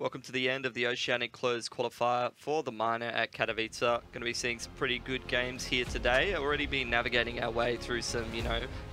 Welcome to the end of the Oceanic Closed Qualifier for the minor at Katowice. Going to be seeing some pretty good games here today. Already been navigating our way through some,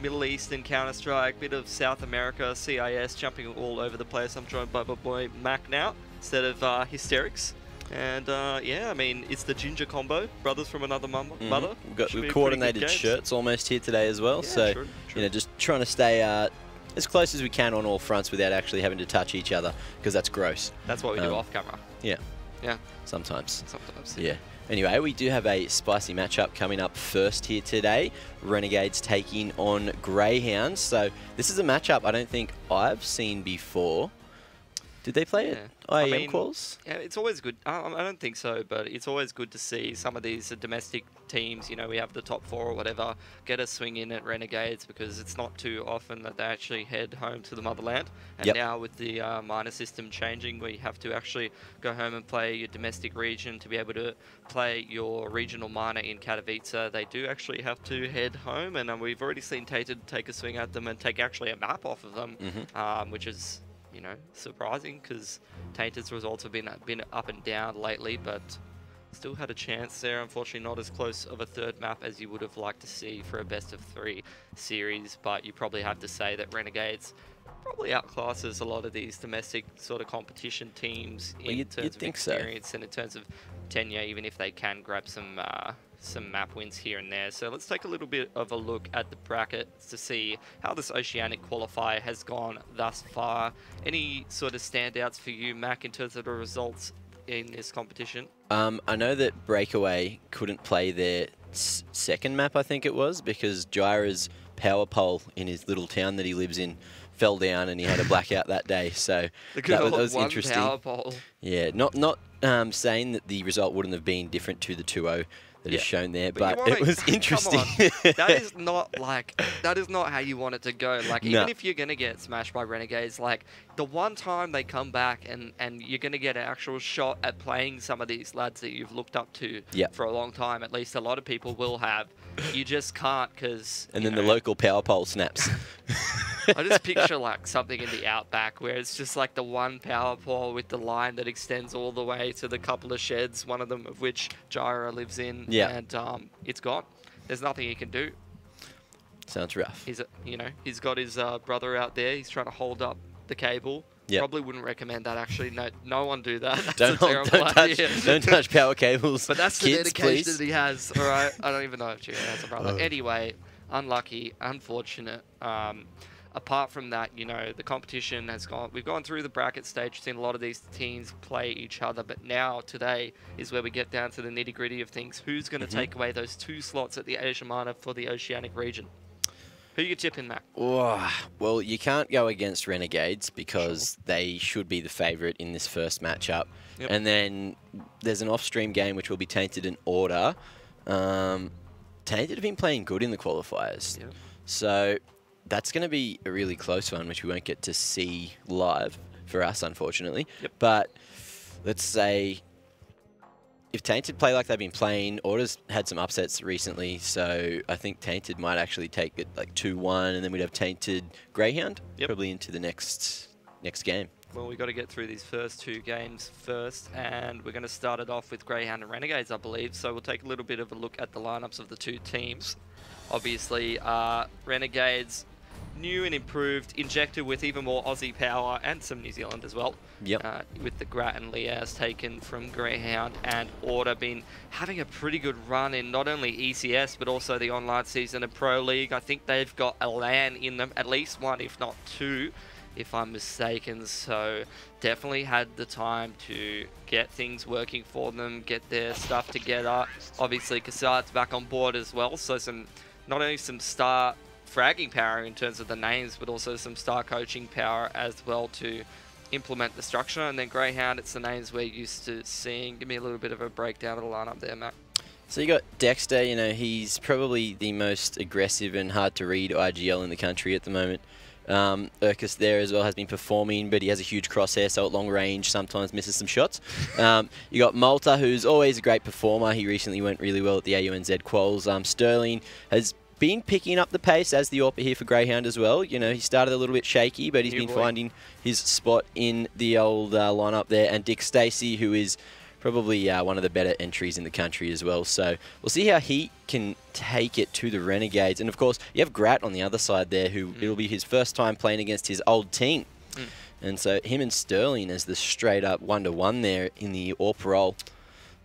Middle Eastern Counter-Strike, bit of South America, CIS, jumping all over the place. I'm joined by my boy Mac now, instead of Hysterics. And yeah, I mean, it's the Ginger combo, brothers from another mother. We've coordinated shirts almost here today as well. Yeah, so, true. Just trying to stay as close as we can on all fronts without actually having to touch each other, because that's gross. That's what we do off camera. Yeah. Yeah. Sometimes. Sometimes. Yeah. Anyway, we do have a spicy matchup coming up first here today. Renegades taking on Grayhound. So this is a matchup I don't think I've seen before. Did they play it? IEM Quals? Yeah, it's always good. I don't think so, but it's always good to see some of these domestic teams, we have the top 4 or whatever, get a swing in at Renegades, because it's not too often that they actually head home to the motherland. And now with the minor system changing, we have to actually go home and play your domestic region to be able to play your regional minor in Katowice. They do actually have to head home, and we've already seen Tainted take a swing at them and take actually a map off of them, which is surprising, because Tainted's results have been up and down lately, but still had a chance there. Unfortunately, not as close of a third map as you would have liked to see for a best-of-3 series, but you probably have to say that Renegades probably outclasses a lot of these domestic sort of competition teams in terms of experience and in terms of tenure, even if they can grab some map wins here and there. So let's take a little bit of a look at the brackets to see how this Oceanic qualifier has gone thus far. Any sort of standouts for you, Mac, in terms of the results in this competition? I know that Breakaway couldn't play their second map, I think it was, because Gyra's power pole in his little town that he lives in fell down and he had a blackout that day. So that was interesting. Power pole. Yeah, not saying that the result wouldn't have been different to the 2-0 that is shown there, but it was interesting. That is not how you want it to go. Like, even if you're gonna get smashed by Renegades, like the one time they come back and you're gonna get an actual shot at playing some of these lads that you've looked up to for a long time, at least a lot of people will have. You just can't, because and then the local power pole snaps. I just picture like something in the outback where it's just like the one power pole with the line that extends all the way to the couple of sheds, one of them of which Gyra lives in. Yeah. And it's gone. There's nothing he can do. Sounds rough. He's got his brother out there. He's trying to hold up the cable. Probably wouldn't recommend that, actually. No one do that. That's a terrible idea. Don't touch power cables. But that's the dedication that he has. All right. I don't even know if Julian has a brother. Anyway, unlucky, unfortunate. Apart from that, the competition has gone. We've gone through the bracket stage, seen a lot of these teams play each other, but now today is where we get down to the nitty-gritty of things. Who's going to take away those 2 slots at the Asia Minor for the Oceanic region? Who you tipping, Mac? Oh, well, you can't go against Renegades because they should be the favourite in this first matchup. And then there's an off-stream game which will be Tainted and Order. Tainted have been playing good in the qualifiers. So that's going to be a really close one, which we won't get to see live for us, unfortunately. But let's say if Tainted play like they've been playing, Order's had some upsets recently, so I think Tainted might actually take it like 2-1, and then we'd have Tainted Grayhound probably into the next game. Well, we've got to get through these first 2 games first, and we're going to start it off with Grayhound and Renegades, I believe. So we'll take a little bit of a look at the lineups of the 2 teams. Obviously, Renegades, new and improved, injected with even more Aussie power and some New Zealand as well. With the Grat and Liaz taken from Grayhound, and Order been having a pretty good run in not only ECS but also the online season of Pro League. I think they've got a LAN in them, at least 1 if not 2 if I'm mistaken, so definitely had the time to get things working for them, get their stuff together. Obviously Cassad's back on board as well, so not only some star fragging power in terms of the names, but also some star coaching power as well to implement the structure. And then Grayhound, it's the names we're used to seeing. Give me a little bit of a breakdown of the lineup there, Matt. So you got Dexter, he's probably the most aggressive and hard to read IGL in the country at the moment. Urkus there as well has been performing, but he has a huge crosshair, so at long range sometimes misses some shots. You got Malta, who's always a great performer. He recently went really well at the AUNZ Quals. Sterling has been picking up the pace as the AWPer here for Grayhound as well. You know, he started a little bit shaky, but he's been finding his spot in the old lineup there. And Dick Stacey, who is probably one of the better entries in the country as well. So we'll see how he can take it to the Renegades. And of course, you have Grat on the other side there, who it'll be his first time playing against his old team. And so him and Sterling as the straight-up 1-to-1 there in the AWP role.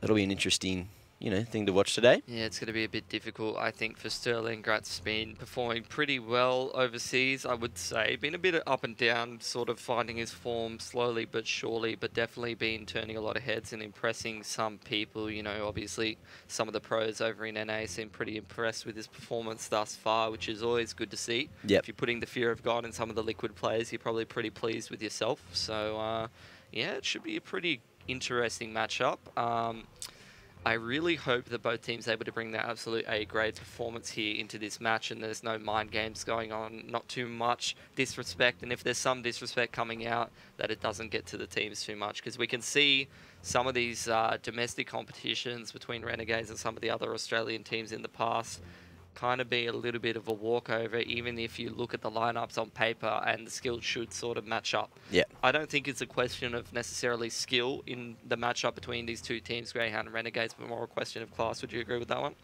That'll be an interesting, you know, thing to watch today. Yeah, it's going to be a bit difficult, I think, for Sterling. Grat's been performing pretty well overseas, I would say. Been a bit up and down, sort of finding his form slowly but surely, but definitely been turning a lot of heads and impressing some people. You know, obviously, some of the pros over in NA seem pretty impressed with his performance thus far, which is always good to see. Yep. If you're putting the fear of God in some of the Liquid players, you're probably pretty pleased with yourself. So, yeah, it should be a pretty interesting matchup. I really hope that both teams are able to bring their absolute A-grade performance here into this match, and there's no mind games going on, not too much disrespect, and if there's some disrespect coming out, that it doesn't get to the teams too much, because we can see some of these domestic competitions between Renegades and some of the other Australian teams in the past kind of be a little bit of a walkover, even if you look at the lineups on paper and the skills should sort of match up. Yeah. I don't think it's a question of necessarily skill in the matchup between these two teams, Grayhound and Renegades, but more a question of class. Would you agree with that one?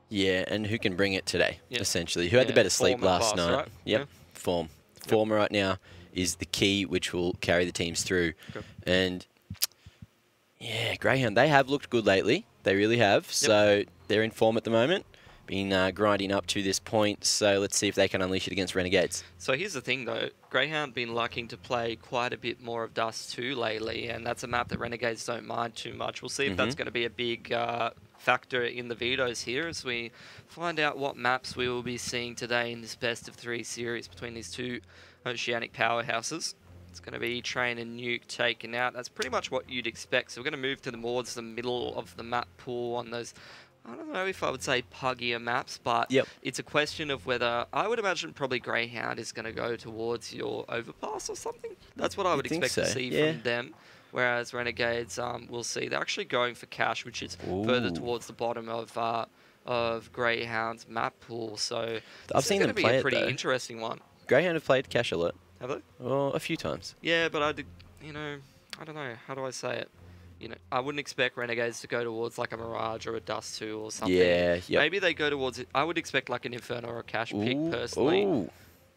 Yeah, and who can bring it today, essentially. Who had the better sleep last night. Right? Yep, Yeah. Form. Form right now is the key, which will carry the teams through. Okay. And, yeah, Grayhound, they have looked good lately. They really have. Yep. So they're in form at the moment. Been grinding up to this point, so let's see if they can unleash it against Renegades. So here's the thing though, Grayhound been liking to play quite a bit more of Dust 2 lately, and that's a map that Renegades don't mind too much. We'll see if that's going to be a big factor in the vetoes here as we find out what maps we will be seeing today in this best of 3 series between these two oceanic powerhouses. It's going to be Train and Nuke taken out. That's pretty much what you'd expect. So we're going to move towards the middle of the map pool on those, I don't know if I would say puggier maps, but it's a question of whether, I would imagine probably Grayhound is going to go towards your Overpass or something. That's what I would expect to see from them. Whereas Renegades, we'll see, they're actually going for Cash, which is further towards the bottom of Greyhound's map pool. So I've seen them play it, a pretty interesting one. Greyhound have played Cash a lot. Have they? Well, a few times. Yeah, but I did, you know, I don't know, how do I say it? You know, I wouldn't expect Renegades to go towards like a Mirage or a Dust 2 or something. Yeah, Maybe they go towards it. I would expect like an Inferno or a Cash pick personally.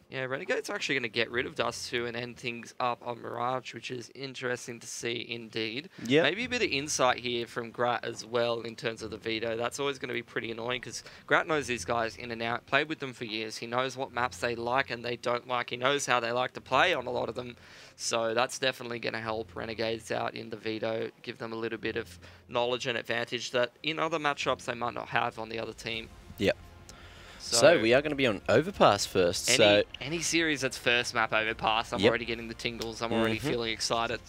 Yeah, Renegades are actually going to get rid of Dust 2 and end things up on Mirage, which is interesting to see indeed. Maybe a bit of insight here from Grat as well in terms of the veto. That's always going to be pretty annoying because Grat knows these guys in and out, played with them for years. He knows what maps they like and they don't like. He knows how they like to play on a lot of them. So that's definitely going to help Renegades out in the veto, give them a little bit of knowledge and advantage that in other matchups they might not have on the other team. Yep. So we are going to be on Overpass first. Any series that's first map Overpass, I'm already getting the tingles. I'm already feeling excited.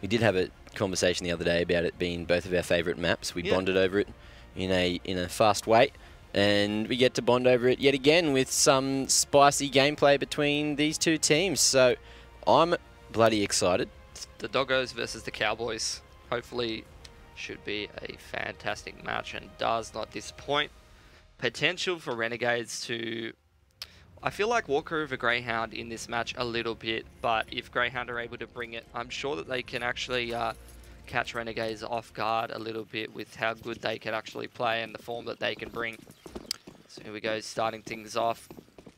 We did have a conversation the other day about it being both of our favourite maps. We bonded over it in a fast way, and we get to bond over it yet again with some spicy gameplay between these two teams. So I'm bloody excited. The Doggos versus the Cowboys. Hopefully should be a fantastic match and does not disappoint. Potential for Renegades to, I feel like, walk over Grayhound in this match a little bit, but if Grayhound are able to bring it, I'm sure that they can actually catch Renegades off guard a little bit with how good they can actually play and the form that they can bring. So here we go, starting things off.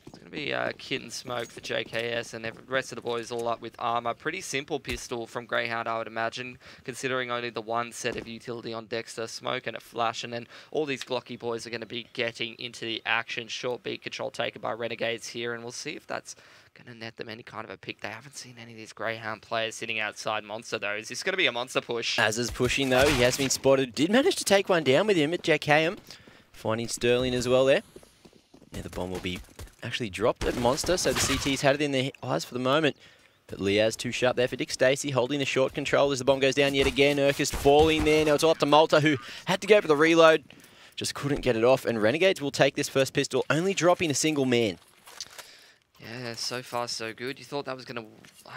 It's going to be Kit and Smoke for JKS, and the rest of the boys all up with armor. Pretty simple pistol from Grayhound, I would imagine, considering only the one set of utility on Dexter, Smoke and a Flash, and then all these Glocky boys are going to be getting into the action. Short beat control taken by Renegades here, and we'll see if that's going to net them any kind of a pick. They haven't seen any of these Grayhound players sitting outside Monster, though. Is this going to be a Monster push? As is pushing, though. He has been spotted. Did manage to take one down with him at JKM. Finding Sterling as well there. Yeah, the bomb will be actually dropped at Monster, so the CT's had it in their eyes for the moment. But Liaz too sharp there for Dick Stacey, holding the short control as the bomb goes down yet again. Urkist falling there. Now it's all up to Malta, who had to go for the reload. Just couldn't get it off, and Renegades will take this first pistol, only dropping a single man. Yeah, so far so good. You thought that was going to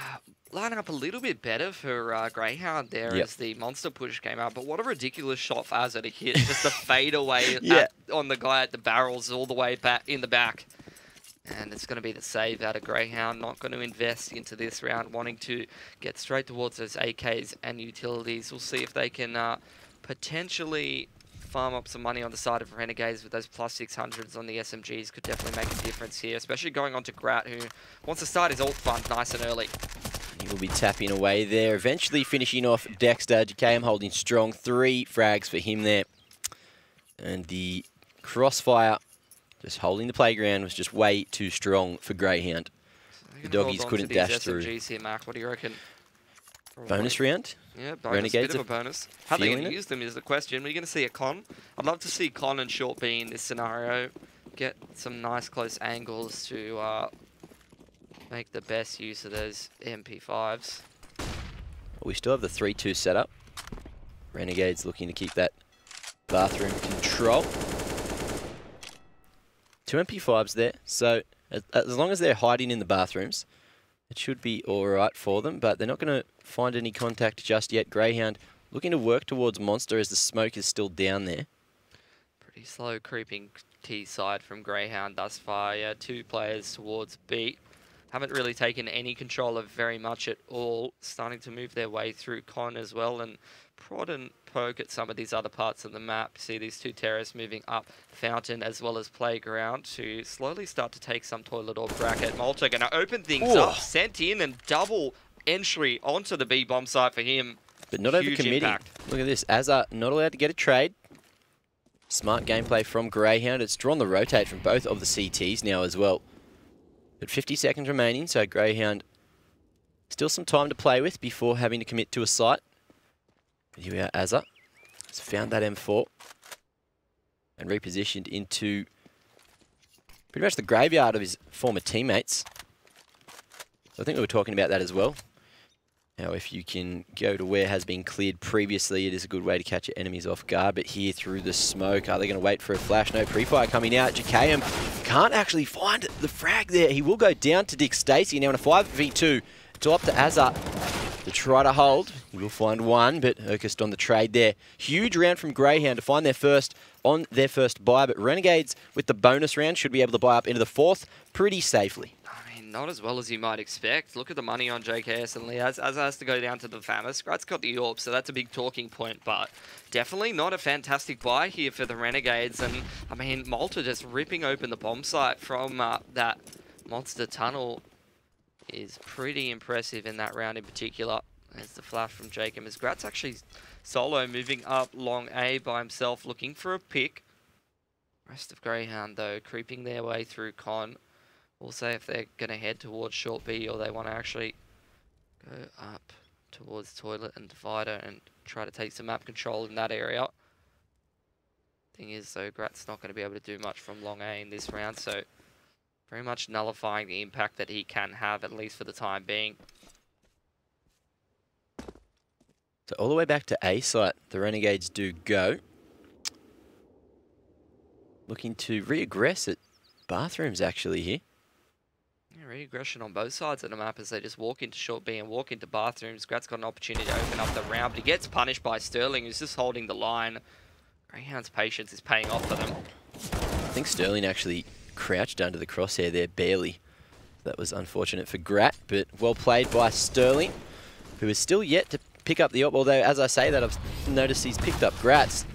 line up a little bit better for Grayhound there as the monster push came out. But what a ridiculous shot for Azza to hit. Just a fade away on the guy at the barrels all the way back in the back. And it's going to be the save out of Grayhound. Not going to invest into this round, wanting to get straight towards those AKs and utilities. We'll see if they can potentially farm up some money on the side of Renegades with those plus 600s on the SMGs. Could definitely make a difference here, especially going on to Grat, who wants to start his ult fund nice and early. He will be tapping away there, eventually finishing off Dexter. JKM holding strong, 3 frags for him there. And the Crossfire, just holding the playground, was just way too strong for Grayhound. So the doggies couldn't dash through. SMGs here, Mark. What do you reckon? Bonus round? Yeah, bonus, Renegades, bit of a bonus. How they going to use them is the question. We're going to see a Con. I'd love to see Con and Short B in this scenario. Get some nice close angles to make the best use of those MP5s. We still have the 3-2 setup. Renegades looking to keep that bathroom control. 2 MP5s there, so as long as they're hiding in the bathrooms, it should be alright for them, but they're not going to find any contact just yet. Grayhound looking to work towards Monster as the smoke is still down there. Pretty slow creeping T side from Grayhound thus far. Yeah, 2 players towards B. Haven't really taken any control of very much at all. Starting to move their way through Con as well and prod and poke at some of these other parts of the map. See these 2 terrorists moving up Fountain as well as Playground to slowly start to take some toilet or bracket. Malta going to open things up, sent in and double entry onto the B bomb site for him. But not overcommitting. Look at this, Azza not allowed to get a trade. Smart gameplay from Grayhound. It's drawn the rotate from both of the CTs now as well. But 50 seconds remaining, so Grayhound still some time to play with before having to commit to a site. But here we are, Azza has found that M4 and repositioned into pretty much the graveyard of his former teammates. So I think we were talking about that as well. Now, if you can go to where has been cleared previously, it is a good way to catch your enemies off guard. But here through the smoke, are they going to wait for a flash? No pre-fire coming out. JKM can't actually find the frag there. He will go down to Dick Stacey. Now in a 5v2, it's all up to Azza to try to hold. He will find one, but Urkist on the trade there. Huge round from Grayhound to find their first on their first buy. But Renegades with the bonus round should be able to buy up into the 4th pretty safely. Not as well as you might expect. Look at the money on JKS and Liaz. Azza has to go down to the Famous. Grat's got the Orb, so that's a big talking point, but definitely not a fantastic buy here for the Renegades. And, I mean, Malta just ripping open the bomb site from that monster tunnel is pretty impressive in that round in particular. There's the flash from Jacob as Grat's actually solo moving up long A by himself, looking for a pick. Rest of Grayhound, though, creeping their way through Con. We'll say if they're going to head towards Short B or they want to actually go up towards Toilet and Divider and try to take some map control in that area. Thing is, though, Grat's not going to be able to do much from long A in this round, so very much nullifying the impact that he can have, at least for the time being. So all the way back to A site, the Renegades do go. Looking to re-aggress at bathrooms, actually, here. Re-aggression on both sides of the map as they just walk into Short B and walk into bathrooms. Grat's got an opportunity to open up the round, but he gets punished by Sterling, who's just holding the line. Greyhound's patience is paying off for them. I think Sterling actually crouched under the crosshair there, barely. That was unfortunate for Grat, but well played by Sterling, who is still yet to pick up the op, although as I say that, I've noticed he's picked up Grat's.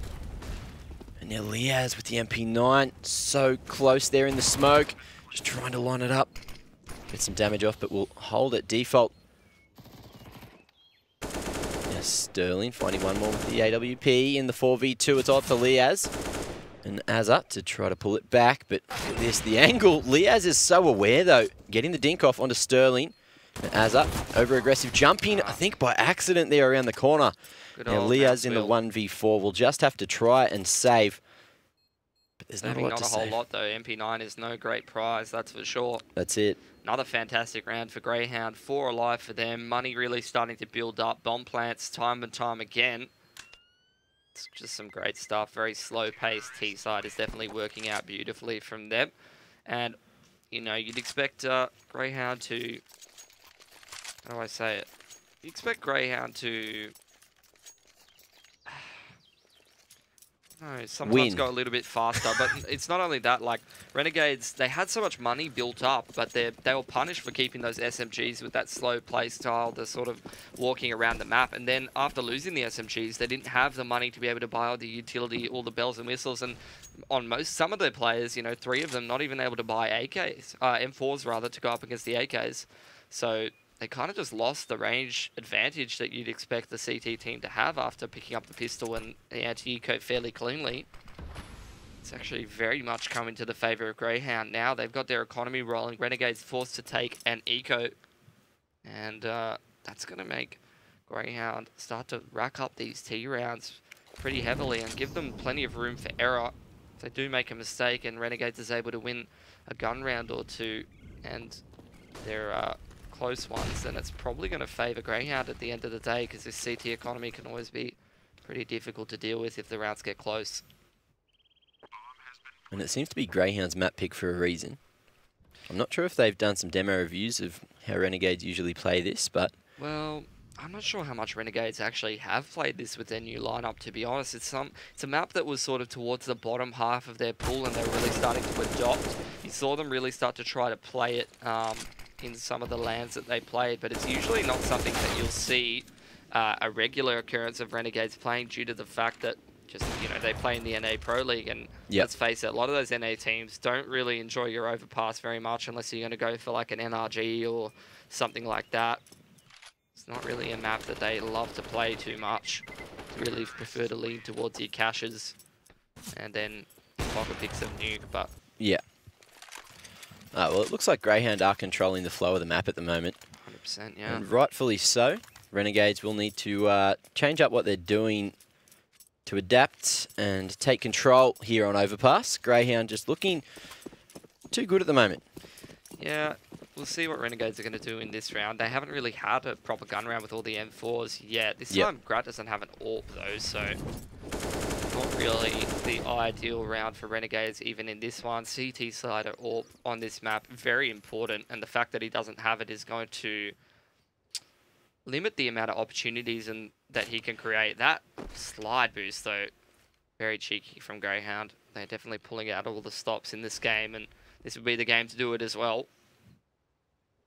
And now Liaz with the MP9, so close there in the smoke, just trying to line it up. Get some damage off, but we'll hold at default. Yes, Sterling finding one more with the AWP in the 4v2. It's off to Liaz and Azza to try to pull it back, but look at this, the angle. Liaz is so aware though, getting the dink off onto Sterling. And Azza, over-aggressive jumping, I think by accident there around the corner. Now Liaz in the 1v4 will just have to try and save. But there's not a lot to save. Not a whole lot though. MP9 is no great prize, that's for sure. That's it. Another fantastic round for Grayhound. 4 alive for them. Money really starting to build up. Bomb plants time and time again. It's just some great stuff. Very slow-paced T-side is definitely working out beautifully from them. And you know, you'd expect Grayhound to... How do I say it? You expect Grayhound to... No, sometimes go a little bit faster, but it's not only that, like, Renegades, they had so much money built up, but they were punished for keeping those SMGs with that slow play style, the sort of walking around the map, and then after losing the SMGs, they didn't have the money to be able to buy all the utility, all the bells and whistles, and on some of their players, you know, 3 of them not even able to buy AKs, M4s rather, to go up against the AKs. So they kind of just lost the range advantage that you'd expect the CT team to have after picking up the pistol and the anti-eco fairly cleanly. It's actually very much coming to the favour of Grayhound now. They've got their economy rolling. Renegades forced to take an eco. And that's going to make Grayhound start to rack up these T rounds pretty heavily and give them plenty of room for error. If they do make a mistake and Renegades is able to win a gun round or two and they're close ones, then it's probably going to favour Grayhound at the end of the day, because this CT economy can always be pretty difficult to deal with if the rounds get close. And it seems to be Grayhound's map pick for a reason. I'm not sure if they've done some demo reviews of how Renegades usually play this, but... Well, I'm not sure how much Renegades actually have played this with their new lineup, to be honest. It's a map that was sort of towards the bottom half of their pool, and they're really starting to adopt. You saw them really start to try to play it in some of the lands that they played, but it's usually not something that you'll see a regular occurrence of Renegades playing, due to the fact that just, you know, they play in the NA Pro League, and let's face it, a lot of those NA teams don't really enjoy your Overpass very much unless you're going to go for like an NRG or something like that. It's not really a map that they love to play too much. They really prefer to lean towards your caches and then pocket picks of nuke, but... Yeah. Well, it looks like Grayhound are controlling the flow of the map at the moment. 100%, yeah. And rightfully so. Renegades will need to change up what they're doing to adapt and take control here on Overpass. Grayhound just looking too good at the moment. Yeah, we'll see what Renegades are going to do in this round. They haven't really had a proper gun round with all the M4s yet. This time, Grat doesn't have an AWP though, so... not really the ideal round for Renegades, even in this one. CT side or AWP on this map, very important, and the fact that he doesn't have it is going to limit the amount of opportunities and that he can create. That slide boost, though, very cheeky from Grayhound. They're definitely pulling out all the stops in this game, and this would be the game to do it as well.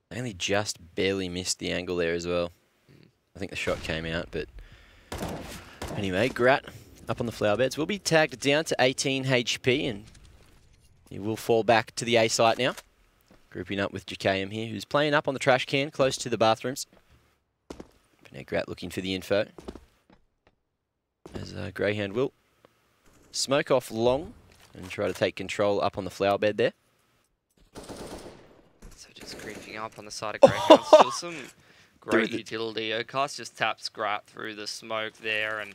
They only just barely missed the angle there as well. I think the shot came out, but anyway, Grat up on the flower beds will be tagged down to 18 HP, and he will fall back to the A site now. Grouping up with JKM here, who's playing up on the trash can close to the bathrooms. But now Grat looking for the info, as Grayhound will smoke off long and try to take control up on the flower bed there. So just creeping up on the side of Grayhound. Still some great utility. Ocast just taps Grat through the smoke there, and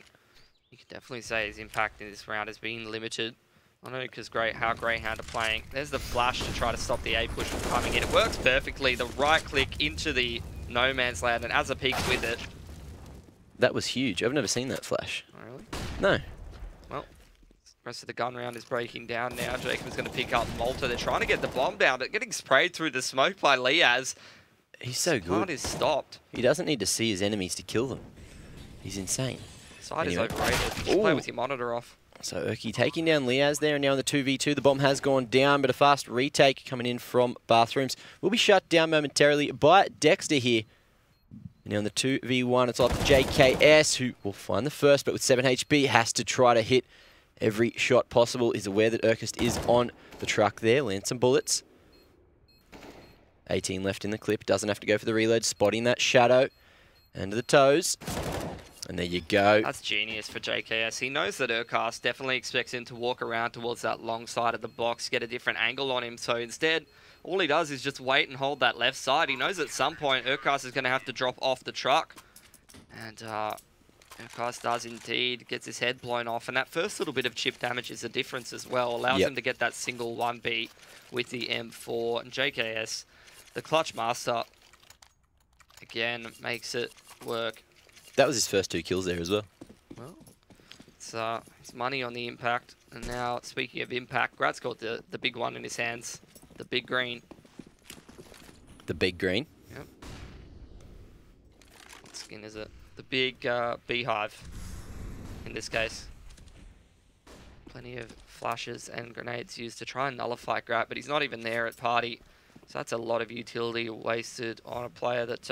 you can definitely say his impact in this round has been limited. I know because how Grayhound are playing. There's the flash to try to stop the A push from coming in. It works perfectly. The right click into the no man's land, and as a peaks with it. That was huge. I've never seen that flash. Oh, really? No. Well, the rest of the gun round is breaking down now. Jacob's going to pick up Malta. They're trying to get the bomb down, but getting sprayed through the smoke by Liaz. He's so good. Plant is stopped. He doesn't need to see his enemies to kill them. He's insane. Side is overrated. Just play with your monitor off. So Urki taking down Liaz there, and now in the 2v2. The bomb has gone down, but a fast retake coming in from Bathrooms will be shut down momentarily by Dexter here. Now in the 2v1, it's off JKS, who will find the first, but with 7 HP, has to try to hit every shot possible. Is aware that Urkist is on the truck there. Lands some bullets. 18 left in the clip. Doesn't have to go for the reload. Spotting that shadow. Under the toes. And there you go. That's genius for JKS. He knows that Urkast definitely expects him to walk around towards that long side of the box, get a different angle on him. So instead, all he does is just wait and hold that left side. He knows at some point Urkast is going to have to drop off the truck. And Urkast does indeed, gets his head blown off. And that first little bit of chip damage is the difference as well. Allows him to get that single 1B with the M4. And JKS, the clutch master, again, makes it work. That was his first 2 kills there as well. Well, it's money on the impact. And now, speaking of impact, Grat's got the big one in his hands. The big green. The big green. Yep. What skin is it? The big beehive, in this case. Plenty of flashes and grenades used to try and nullify Grat, but he's not even there at party. So that's a lot of utility wasted on a player that's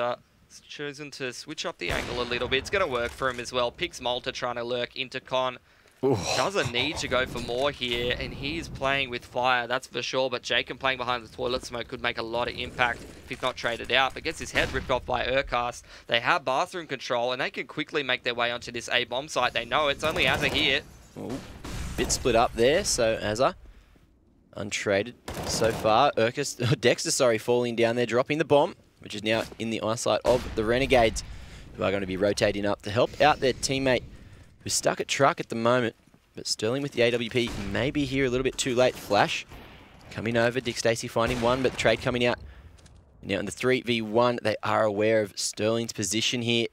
chosen to switch up the angle a little bit. It's going to work for him as well. Picks Malta trying to lurk into Con. Ooh. Doesn't need to go for more here, and he's playing with fire, that's for sure. But Jacob playing behind the toilet smoke could make a lot of impact if he's not traded out, but gets his head ripped off by Urcast. They have bathroom control, and they can quickly make their way onto this A bomb site. They know it's only Azza here. Ooh. Bit split up there, so Azza untraded so far. Dexter, falling down there, dropping the bomb, which is now in the eyesight of the Renegades, who are going to be rotating up to help out their teammate who's stuck at truck at the moment. But Sterling with the AWP may be here a little bit too late. Flash coming over, Dick Stacey finding one, but the trade coming out. Now in the 3v1, they are aware of Sterling's position here.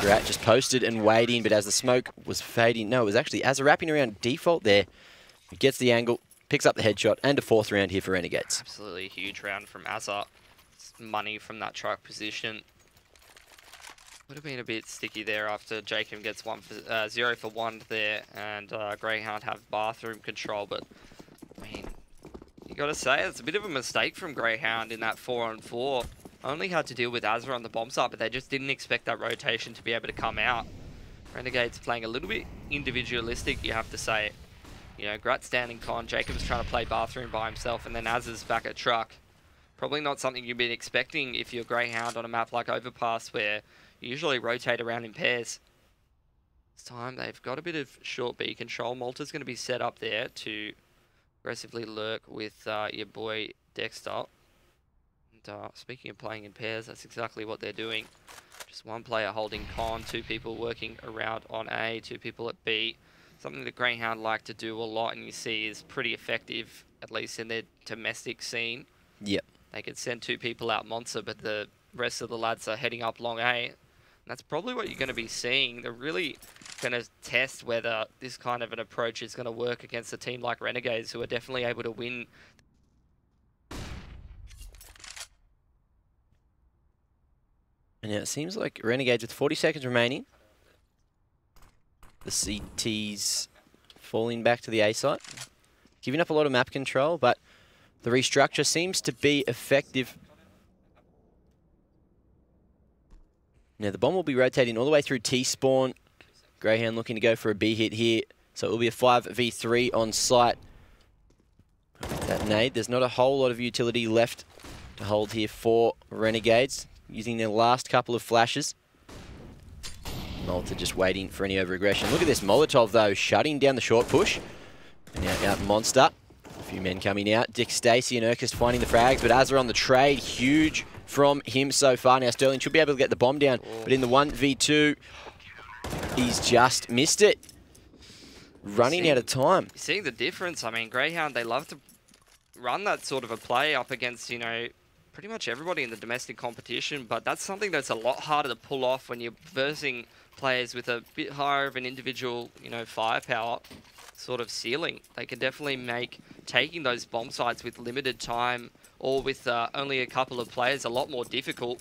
Grat just posted and waiting, but as the smoke was fading, no, it was actually Azza wrapping around default there. He gets the angle, picks up the headshot, and a 4th round here for Renegades. Absolutely a huge round from Azza. It's money from that truck position. Would have been a bit sticky there after Jacob gets 0 for 1 there, and Grayhound have bathroom control, but I mean, you got to say it's a bit of a mistake from Grayhound in that 4-on-4. Only had to deal with Azza on the bomb site, but they just didn't expect that rotation to be able to come out. Renegades playing a little bit individualistic, you have to say. You know, Grat standing Con, Jacob's trying to play bathroom by himself, and then Azza's back at truck. Probably not something you've been expecting if you're Grayhound on a map like Overpass, where you usually rotate around in pairs. This time they've got a bit of short B control. Malta's going to be set up there to aggressively lurk with your boy Dexter. And speaking of playing in pairs, that's exactly what they're doing. Just one player holding Con, 2 people working around on A, 2 people at B. Something that Greyhound like to do a lot, and you see is pretty effective, at least in their domestic scene. Yep. They could send 2 people out Monster, but the rest of the lads are heading up long A. And that's probably what you're going to be seeing. They're really going to test whether this kind of an approach is going to work against a team like Renegades, who are definitely able to win. And now it seems like Renegades with 40 seconds remaining. The CT's falling back to the A site. Giving up a lot of map control, but the restructure seems to be effective. Now the bomb will be rotating all the way through T-spawn. Greyhound looking to go for a B hit here. So it will be a 5v3 on site. That nade, there's not a whole lot of utility left to hold here for Renegades, using their last couple of flashes. Malta just waiting for any over-aggression. Look at this Molotov though, shutting down the short push. And now out Monster. A few men coming out. Dick Stacey and Urkist finding the frags, but Azza on the trade. Huge from him so far. Now Sterling should be able to get the bomb down, but in the 1v2, he's just missed it. Running out of time. You're seeing the difference. I mean, Greyhound, they love to run that sort of a play up against, you know, pretty much everybody in the domestic competition, but that's something that's a lot harder to pull off when you're versing players with a bit higher of an individual, you know, firepower sort of ceiling. They can definitely make taking those bomb sites with limited time or with only a couple of players a lot more difficult.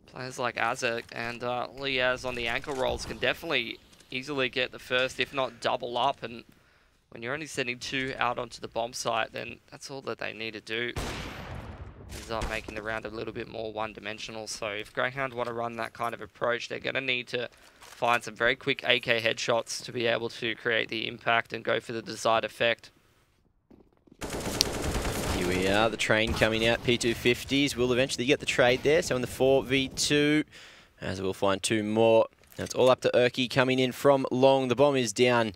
Players like Azza and Liaz on the ankle rolls can definitely easily get the first, if not double up, and when you're only sending 2 out onto the bomb site, then that's all that they need to do. Ends up making the round a little bit more one-dimensional. So if Greyhound want to run that kind of approach, they're going to need to find some very quick AK headshots to be able to create the impact and go for the desired effect. Here we are, the train coming out. P250s will eventually get the trade there. So in the 4v2, as we'll find 2 more. Now it's all up to Urki coming in from long. The bomb is down,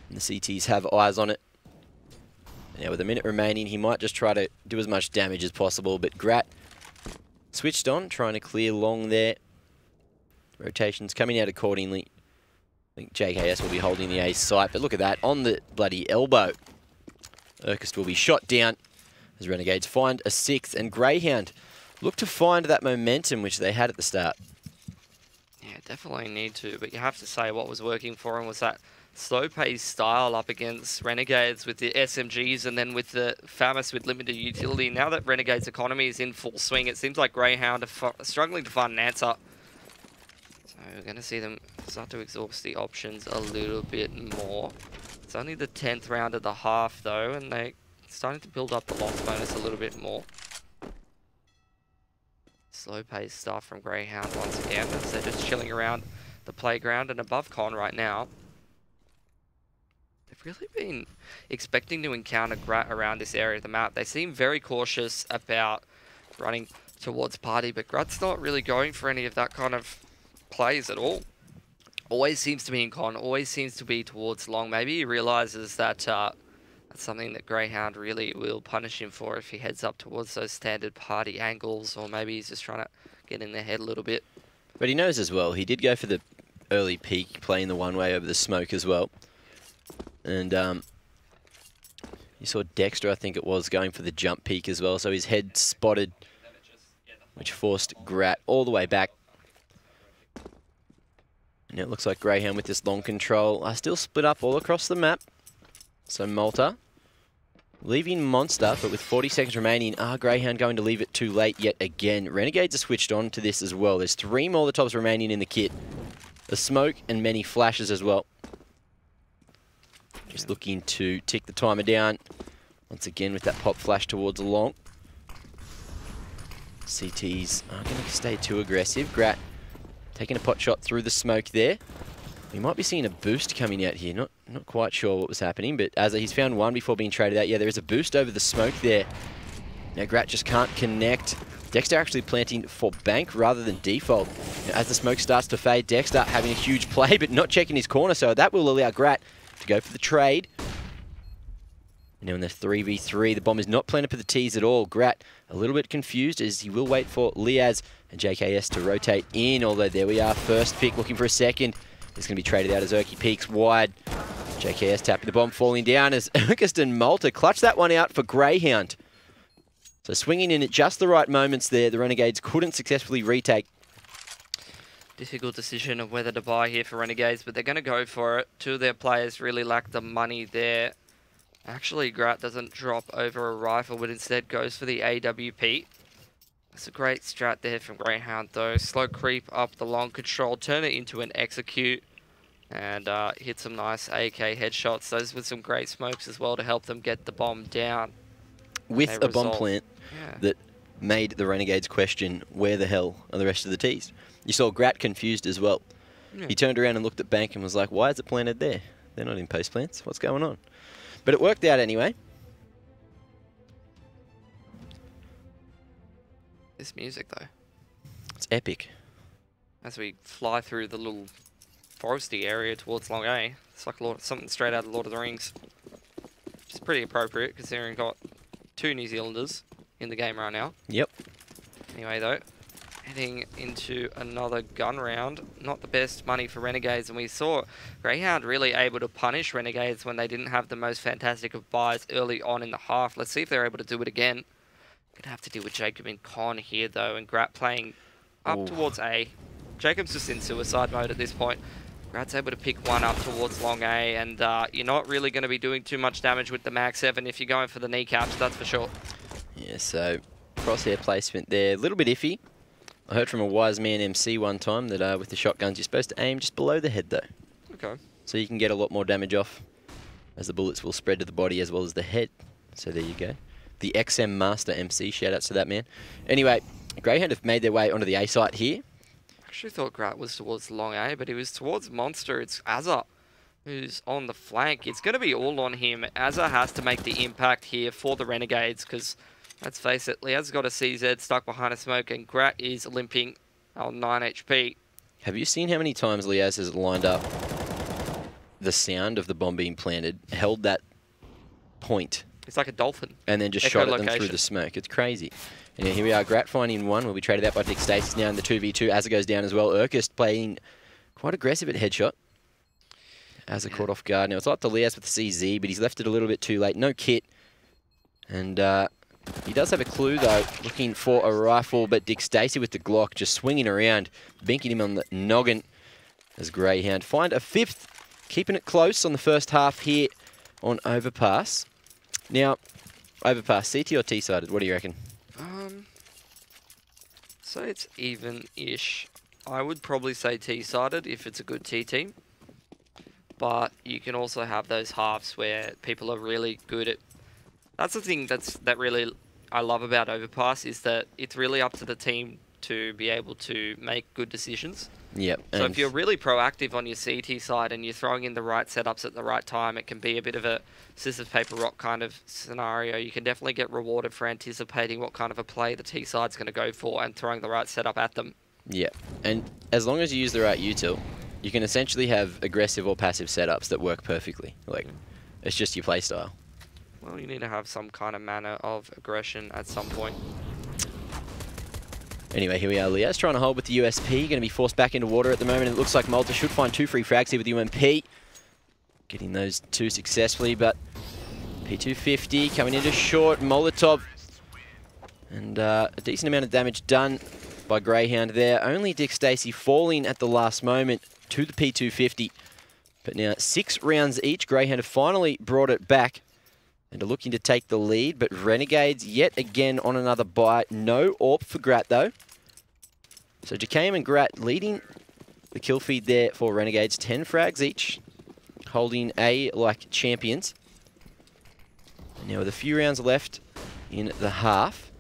and the CTs have eyes on it. Now with a minute remaining, he might just try to do as much damage as possible, but Grat switched on, trying to clear long there. Rotations coming out accordingly. I think JKS will be holding the A site, but look at that, on the bloody elbow. Urkist will be shot down as Renegades find a 6th, and Greyhound look to find that momentum which they had at the start. Yeah, definitely need to, but you have to say what was working for him was that slow-paced style up against Renegades with the SMGs and then with the FAMAS with limited utility. Now that Renegades' economy is in full swing, it seems like Grayhound are struggling to find an answer. So we're going to see them start to exhaust the options a little bit more. It's only the 10th round of the half though, and they're starting to build up the loss bonus a little bit more. Slow-paced stuff from Grayhound once again, as they're just chilling around the playground and above con right now. They've really been expecting to encounter Grat around this area of the map. They seem very cautious about running towards party, but Grat's not really going for any of that kind of plays at all. Always seems to be in con, always seems to be towards long. Maybe he realizes that that's something that Grayhound really will punish him for if he heads up towards those standard party angles, or maybe he's just trying to get in their head a little bit. But he knows as well, he did go for the early peek, playing the one-way over the smoke as well. And you saw Dexter, I think it was, going for the jump peek as well, so his head spotted, which forced Grat all the way back. And it looks like Grayhound with this long control are still split up all across the map. So Malta leaving Monster, but with 40 seconds remaining, Grayhound going to leave it too late yet again. Renegades are switched on to this as well. There's 3 Molotovs remaining in the kit. The smoke and many flashes as well. Just looking to tick the timer down. Once again with that pop flash towards the long. CTs aren't going to stay too aggressive. Grat taking a pot shot through the smoke there. We might be seeing a boost coming out here. Not quite sure what was happening, but as he's found one before being traded out. Yeah, there is a boost over the smoke there. Now Grat just can't connect. Dexter actually planting for bank rather than default. Now, as the smoke starts to fade, Dexter having a huge play, but not checking his corner, so that will allow Grat to go for the trade. Now in the 3v3, the bomb is not planted for the T's at all. Grat a little bit confused as he will wait for Liaz and JKS to rotate in, although there we are, first pick looking for a second. It's going to be traded out as Urki peeks wide. JKS tapping the bomb, falling down as Urkist and Malta clutch that one out for Grayhound. So swinging in at just the right moments there, the Renegades couldn't successfully retake. Difficult decision of whether to buy here for Renegades, but they're going to go for it. 2 of their players really lack the money there. Actually, Grat doesn't drop over a rifle, but instead goes for the AWP. It's a great strat there from Grayhound though. Slow creep up the long control, turn it into an execute, and hit some nice AK headshots. Those with some great smokes as well to help them get the bomb down. With a bomb plant that made the Renegades question, where the hell are the rest of the T's? You saw Grat confused as well. Yeah. He turned around and looked at Bank and was like, why is it planted there? They're not in post plants. What's going on? But it worked out anyway. This music though, it's epic. As we fly through the little foresty area towards Long A, it's like something straight out of Lord of the Rings. Which is pretty appropriate considering we've got 2 New Zealanders in the game right now. Yep. Anyway though, heading into another gun round. Not the best money for Renegades, and we saw Grayhound really able to punish Renegades when they didn't have the most fantastic of buys early on in the half. Let's see if they're able to do it again. Gonna have to deal with Jacob in con here though, and Grat playing up towards A. Jacob's just in suicide mode at this point. Grat's able to pick one up towards long A, and you're not really going to be doing too much damage with the Mag 7 if you're going for the kneecaps, that's for sure. Yeah, so crosshair placement there, a little bit iffy. I heard from a wise man MC one time that with the shotguns you're supposed to aim just below the head though. Okay. So you can get a lot more damage off, as the bullets will spread to the body as well as the head. So there you go. The XM Master MC, shout-outs to that man. Anyway, Grayhound have made their way onto the A site here. I actually thought Grat was towards long A, but he was towards Monster. It's Azza who's on the flank. It's going to be all on him. Azza has to make the impact here for the Renegades, because, let's face it, Liaz's got a CZ stuck behind a smoke, and Grat is limping on 9 HP. Have you seen how many times Liaz has lined up the sound of the bomb being planted, held that point? It's like a dolphin. And then just shot at them through the smoke. It's crazy. And here we are, Grat finding one. Will be traded out by Dick Stasis now in the 2v2. Azza goes down as well. Urkist playing quite aggressive at headshot. Azza caught off guard. Now it's like the Liaz with the CZ, but he's left it a little bit too late. No kit. And he does have a clue though, looking for a rifle, but Dick Stacy with the Glock just swinging around, binking him on the noggin as Grayhound find a 5th keeping it close on the first half here on Overpass. Now, Overpass, CT or T-sided? What do you reckon? So it's even-ish. I would probably say T-sided if it's a good T team. But you can also have those halves where people are really good at... That's the thing that really I love about Overpass, is that it's really up to the team to be able to make good decisions. Yep. So if you're really proactive on your CT side and you're throwing in the right setups at the right time, it can be a bit of a scissors, paper, rock kind of scenario. You can definitely get rewarded for anticipating what kind of a play the T side's going to go for and throwing the right setup at them. Yeah, and as long as you use the right util, you can essentially have aggressive or passive setups that work perfectly. Like, it's just your playstyle. Well, you need to have some kind of manner of aggression at some point. Anyway, here we are. Liaz trying to hold with the USP. Going to be forced back into water at the moment. It looks like Malta should find 2 free frags here with UMP. Getting those 2 successfully, but P250 coming into short. Molotov. And a decent amount of damage done by Grayhound there. Only Dick Stacey falling at the last moment to the P250. But now 6 rounds each. Grayhound have finally brought it back and are looking to take the lead, but Renegades yet again on another bite. No AWP for Grat though. So Jacame and Grat leading the kill feed there for Renegades. 10 frags each, holding A like champions. And now with a few rounds left in the half,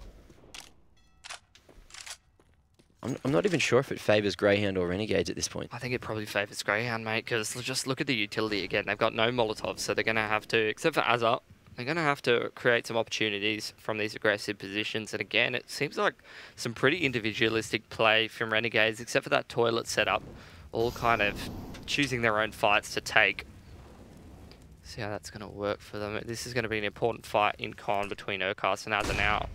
I'm not even sure if it favours Grayhound or Renegades at this point. I think it probably favours Grayhound, mate, because just look at the utility again. They've got no Molotovs, so they're going to have to, except for Azza, they're going to have to create some opportunities from these aggressive positions. And again, it seems like some pretty individualistic play from Renegades, except for that toilet setup, all kind of choosing their own fights to take. See how that's going to work for them. This is going to be an important fight in con between Urkast and Azza now.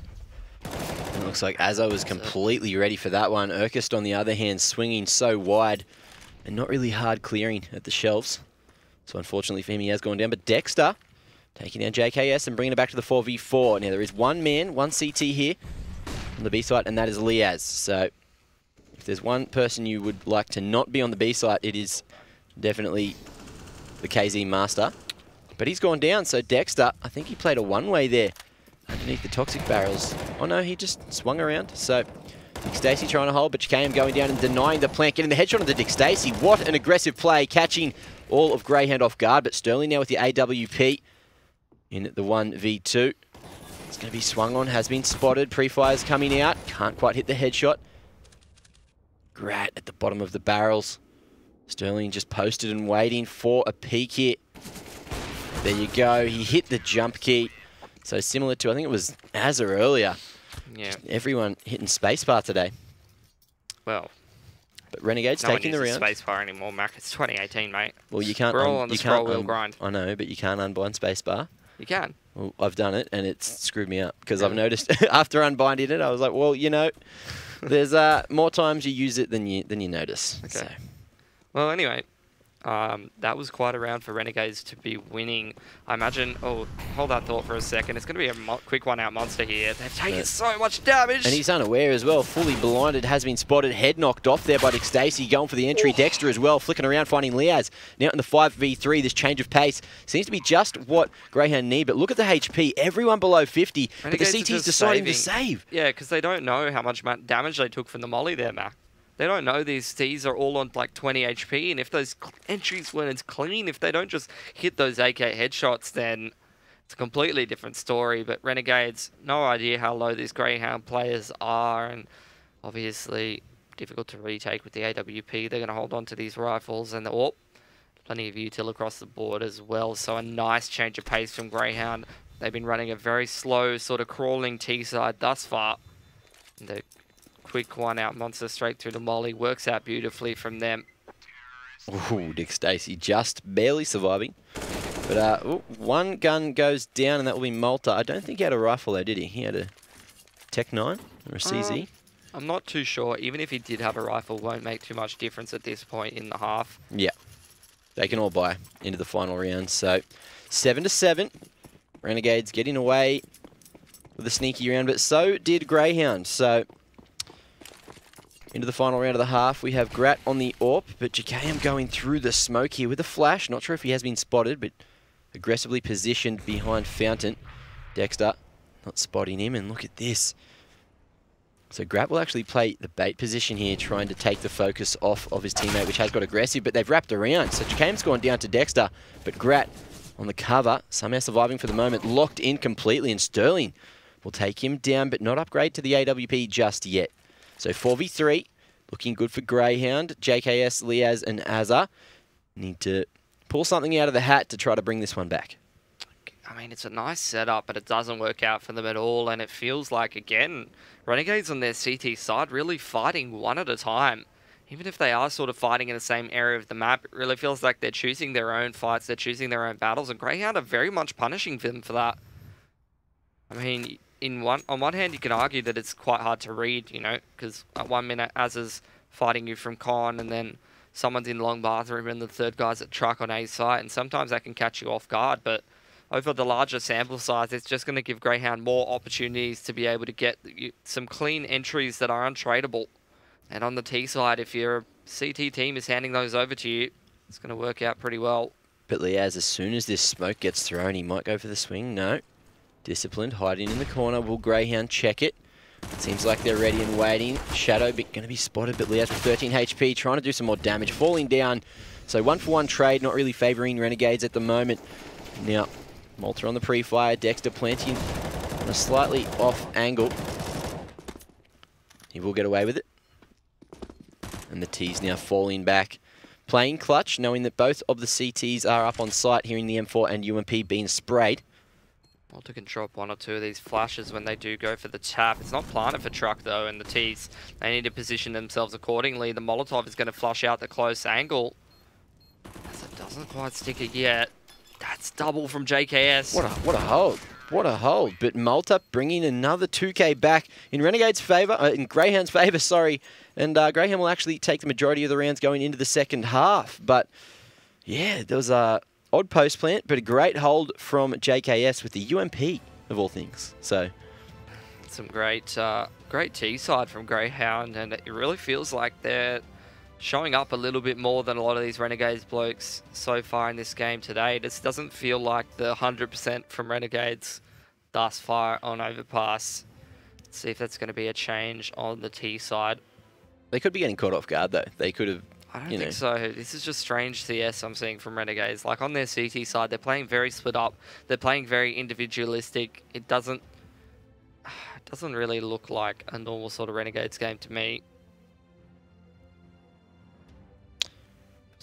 It looks like Azza was completely ready for that one. Urkast, on the other hand, swinging so wide and not really hard clearing at the shelves. So unfortunately for him, he has gone down. But Dexter taking down JKS and bringing it back to the 4v4. Now there is one man, one CT here on the B site, and that is Liaz. So if there's one person you would like to not be on the B site, it is definitely the KZ Master. But he's gone down, so Dexter, I think he played a one-way there underneath the toxic barrels. Oh no, he just swung around. So Dick Stacey trying to hold, but Jacame going down and denying the plant, getting the headshot on the Dick Stacey. What an aggressive play, catching all of Grayhound off guard, but Sterling now with the AWP in the 1v2. It's going to be swung on, has been spotted. Pre-fire's coming out, can't quite hit the headshot. Grat at the bottom of the barrels. Sterling just posted and waiting for a peek here. There you go, he hit the jump key. So similar to, I think it was Azza earlier. Yeah. Just everyone hitting spacebar today. Well, but Renegades taking the round. Spacebar anymore, Mac. It's 2018, mate. Well, you can't. We're all on the scroll wheel grind. I know, but you can't unbind spacebar. You can. Well, I've done it, and it's screwed me up because I've noticed after unbinding it, I was like, well, you know, there's more times you use it than you notice. Okay. So. Well, anyway. That was quite a round for Renegades to be winning. I imagine... Oh, hold that thought for a second. It's going to be a quick one-out monster here. They've taken so much damage. And he's unaware as well. Fully blinded, has been spotted. Head knocked off there by Dick Stacey. Going for the entry. Ooh. Dexter as well, flicking around, finding Liaz. Now in the 5v3, this change of pace seems to be just what Grayhound need. But look at the HP. Everyone below 50. Renegades, but the CT's deciding to save. Yeah, because they don't know how much damage they took from the molly there, Mac. They don't know these Cs are all on like 20 HP, and if those entries weren't as clean, if they don't just hit those AK headshots, then it's a completely different story. But Renegades, no idea how low these Grayhound players are, and obviously difficult to retake with the AWP. They're going to hold on to these rifles, and plenty of util across the board as well. So a nice change of pace from Grayhound. They've been running a very slow, sort of crawling T-side thus far. And the quick one-out monster straight through the molly. Works out beautifully from them. Ooh, Dick Stacey just barely surviving. But one gun goes down, and that will be Malta. I don't think he had a rifle, though, did he? He had a Tech 9 or a CZ? I'm not too sure. Even if he did have a rifle, won't make too much difference at this point in the half. Yeah. They can all buy into the final round. So 7-7. Renegades getting away with a sneaky round, but so did Grayhound. So Into the final round of the half, we have Grat on the AWP, but JKM going through the smoke here with a flash. Not sure if he has been spotted, but aggressively positioned behind Fountain. Dexter not spotting him, and look at this. So Grat will actually play the bait position here, trying to take the focus off of his teammate, which has got aggressive, but they've wrapped around. So JKM's gone down to Dexter, but Grat on the cover, somehow surviving for the moment, locked in completely, and Sterling will take him down, but not upgrade to the AWP just yet. So 4v3, looking good for Grayhound. JKS, Liaz, and Azza need to pull something out of the hat to try to bring this one back. I mean, it's a nice setup, but it doesn't work out for them at all, and it feels like, again, Renegades on their CT side really fighting one at a time. Even if they are sort of fighting in the same area of the map, it really feels like they're choosing their own fights, they're choosing their own battles, and Grayhound are very much punishing them for that. I mean, on one hand, you can argue that it's quite hard to read, you know, because at 1 minute, Azza's fighting you from con, and then someone's in long bathroom, and the third guy's at truck on A site, and sometimes that can catch you off guard, but over the larger sample size, it's just going to give Grayhound more opportunities to be able to get some clean entries that are untradeable. And on the T side, if your CT team is handing those over to you, it's going to work out pretty well. But Liaz, as soon as this smoke gets thrown, he might go for the swing. No. Disciplined, hiding in the corner. Will Grayhound check it? Seems like they're ready and waiting. Shadow going to be spotted, but Liaz with 13 HP, trying to do some more damage, falling down. So 1-for-1 trade, not really favouring Renegades at the moment. Now, Malta on the pre-fire, Dexter planting on a slightly off angle. He will get away with it. And the T's now falling back. Playing clutch, knowing that both of the CTs are up on site, hearing the M4 and UMP being sprayed. Malta can drop one or two of these flashes when they do go for the tap. It's not planted for truck though, and the T's, they need to position themselves accordingly. The Molotov is going to flush out the close angle. As it doesn't quite stick it yet. That's double from JKS. What a hold. What a hold. But Malta bringing another 2K back in Renegade's favour, in Grayhound's favour, sorry. And Grayhound will actually take the majority of the rounds going into the second half. But yeah, there was a odd post plant, but a great hold from JKS with the UMP of all things. So some great T side from Grayhound, and it really feels like they're showing up a little bit more than a lot of these Renegades blokes so far in this game today. This doesn't feel like the 100% from Renegades thus far on Overpass. Let's see if that's going to be a change on the T side. They could be getting caught off guard though. They could have, I don't think so. This is just strange CS I'm seeing from Renegades. Like on their CT side, they're playing very split up. They're playing very individualistic. It doesn't really look like a normal sort of Renegades game to me.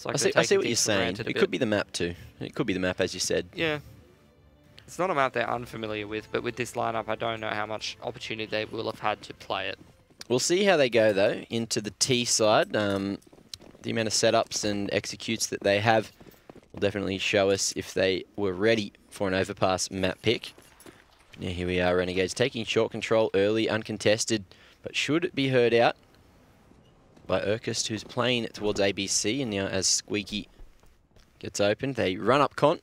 Like I see what you're saying. It could be the map too. It could be the map, as you said. Yeah. It's not a map they're unfamiliar with, but with this lineup, I don't know how much opportunity they will have had to play it. We'll see how they go, though, into the T side. The amount of setups and executes that they have will definitely show us if they were ready for an Overpass map pick. Now here we are, Renegades taking short control early, uncontested, but should be heard out by Urkist, who's playing towards ABC, and now as Squeaky gets open, they run up Con.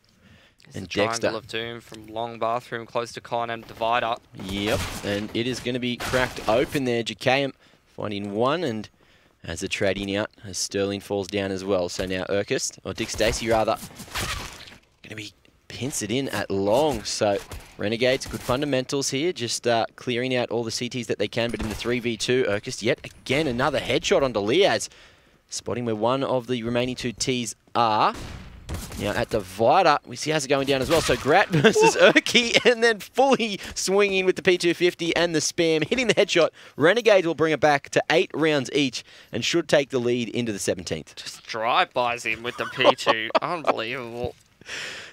And Dexter. Triangle of Doom from long bathroom close to Con and Divider. Yep, and it is going to be cracked open there. JKM finding one, and as a trading out, as Sterling falls down as well. So now Urkist, or Dick Stacey rather, going to be pincered in at long. So Renegades, good fundamentals here, just clearing out all the CTs that they can, but in the 3v2, Urkist yet again another headshot onto Liaz, spotting where one of the remaining two Ts are. Now at Divider, we see Hazard going down as well. So Grat versus Urky, and then fully swinging with the P250 and the spam, hitting the headshot. Renegades will bring it back to 8 rounds each and should take the lead into the 17th. Just drive-bys him with the P2. Unbelievable.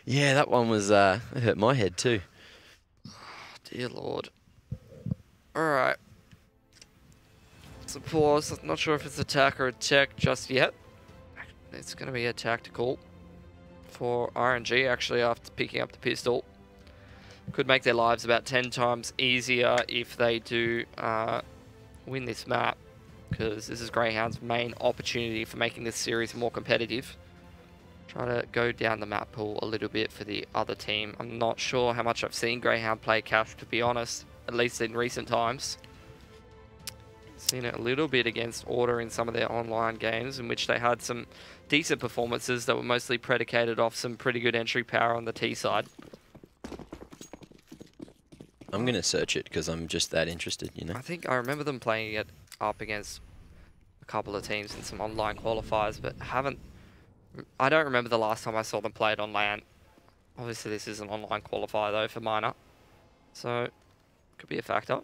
Yeah, that one was, it hurt my head too. Oh, dear Lord. Alright. It's a pause. I'm not sure if it's attack or a tech just yet. It's going to be a tactical for RNG, actually, after picking up the pistol. Could make their lives about 10 times easier if they do win this map, because this is Greyhound's main opportunity for making this series more competitive. Try to go down the map pool a little bit for the other team. I'm not sure how much I've seen Greyhound play cash, to be honest, at least in recent times. Seen it a little bit against Order in some of their online games, in which they had some decent performances that were mostly predicated off some pretty good entry power on the T side. I'm going to search it because I'm just that interested, you know. I think I remember them playing it up against a couple of teams in some online qualifiers, but I don't remember the last time I saw them play it on LAN. Obviously, this is an online qualifier, though, for Minor. So, could be a factor.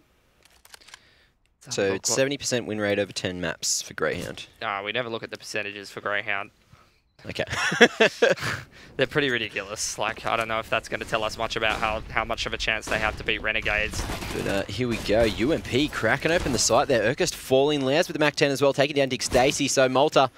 So, it's 70% win rate over 10 maps for Grayhound. We never look at the percentages for Grayhound. Okay. They're pretty ridiculous. Like, I don't know if that's going to tell us much about how much of a chance they have to beat Renegades. But here we go. UMP cracking open the site there. Urkest falling. Laz with the Mac 10 as well, taking down Dick Stacey. So Malta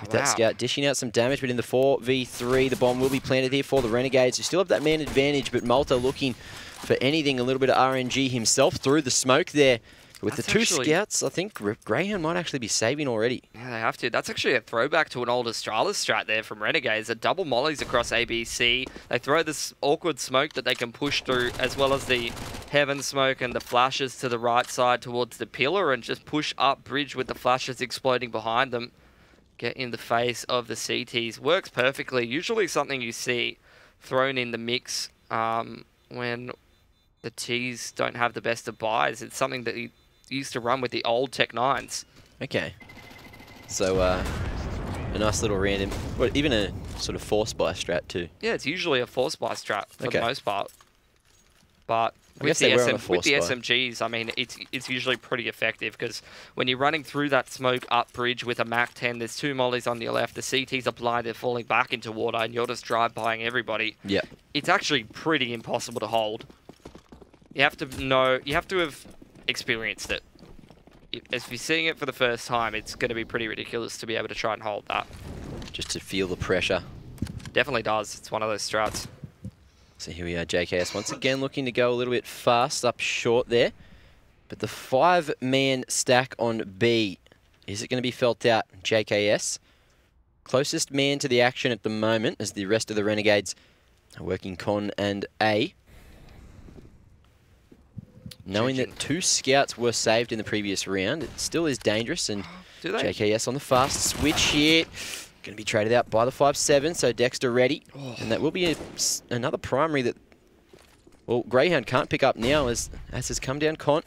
with that scout dishing out some damage, but in the 4v3, the bomb will be planted here for the Renegades, who still have that man advantage, but Malta looking for anything, a little bit of RNG himself through the smoke there. With the two scouts, I think Grayhound might actually be saving already. Yeah, they have to. That's actually a throwback to an old Astralis strat there from Renegades. A double mollies across ABC. They throw this awkward smoke that they can push through, as well as the heaven smoke and the flashes to the right side towards the pillar, and just push up bridge with the flashes exploding behind them. Get in the face of the CTs. Works perfectly. Usually something you see thrown in the mix when the Ts don't have the best of buys. It's something that used to run with the old Tech 9s. Okay. So, a nice little random, even a sort of force buy strat too. Yeah, it's usually a force buy strat for the most part. But with the SMGs, I mean, it's usually pretty effective, because when you're running through that smoke up bridge with a Mac 10, there's two mollies on your left, the CTs are blind, they're falling back into water, and you're just drive-bying everybody. Yeah. It's actually pretty impossible to hold. You have to have experienced it. If you're seeing it for the first time, it's going to be pretty ridiculous to be able to try and hold that. Just to feel the pressure. Definitely does. It's one of those strats. So here we are, JKS once again looking to go a little bit fast up short there. But the 5-man stack on B, is it going to be felt out? JKS, closest man to the action at the moment, as the rest of the Renegades are working con and A. Knowing that 2 scouts were saved in the previous round, it still is dangerous, and JKS on the fast switch here. Going to be traded out by the 5-7, so Dexter ready. And that will be another primary that, well, Grayhound can't pick up now as has come down Con.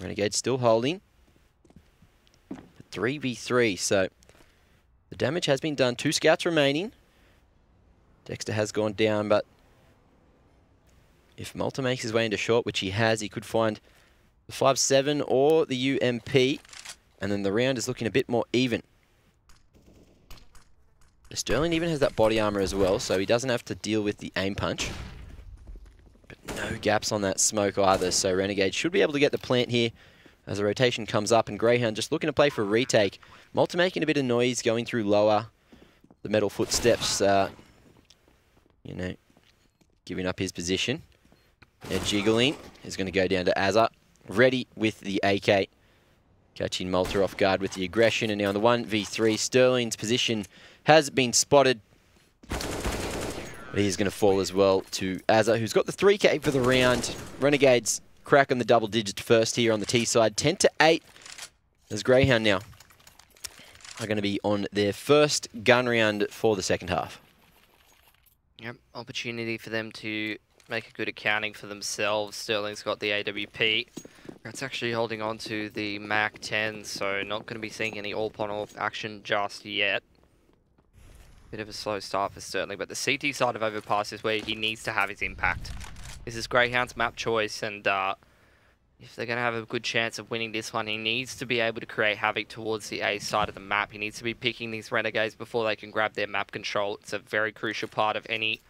Renegade still holding. 3v3, so the damage has been done. 2 scouts remaining. Dexter has gone down, but if Malta makes his way into short, which he has, he could find the 5-7 or the UMP, and then the round is looking a bit more even. Sterling even has that body armor as well, so he doesn't have to deal with the aim punch. But no gaps on that smoke either, so Renegade should be able to get the plant here as the rotation comes up, and Grayhound just looking to play for a retake. Malta making a bit of noise, going through lower, the metal footsteps, you know, giving up his position. Now jiggling is going to go down to Azza, ready with the AK. Catching Malta off guard with the aggression, and now on the 1v3, Sterling's position has been spotted. But he's going to fall as well to Azza, who's got the 3K for the round. Renegades crack on the double digits first here on the T side, 10-8. As Grayhound now are going to be on their first gun round for the second half. Yep, opportunity for them to make a good accounting for themselves. Sterling's got the AWP. It's actually holding on to the Mac 10, so not going to be seeing any all-upon-off action just yet. Bit of a slow start for Sterling, but the CT side of Overpass is where he needs to have his impact. This is Grayhound's map choice, and if they're going to have a good chance of winning this one, he needs to be able to create havoc towards the A side of the map. He needs to be picking these Renegades before they can grab their map control. It's a very crucial part of any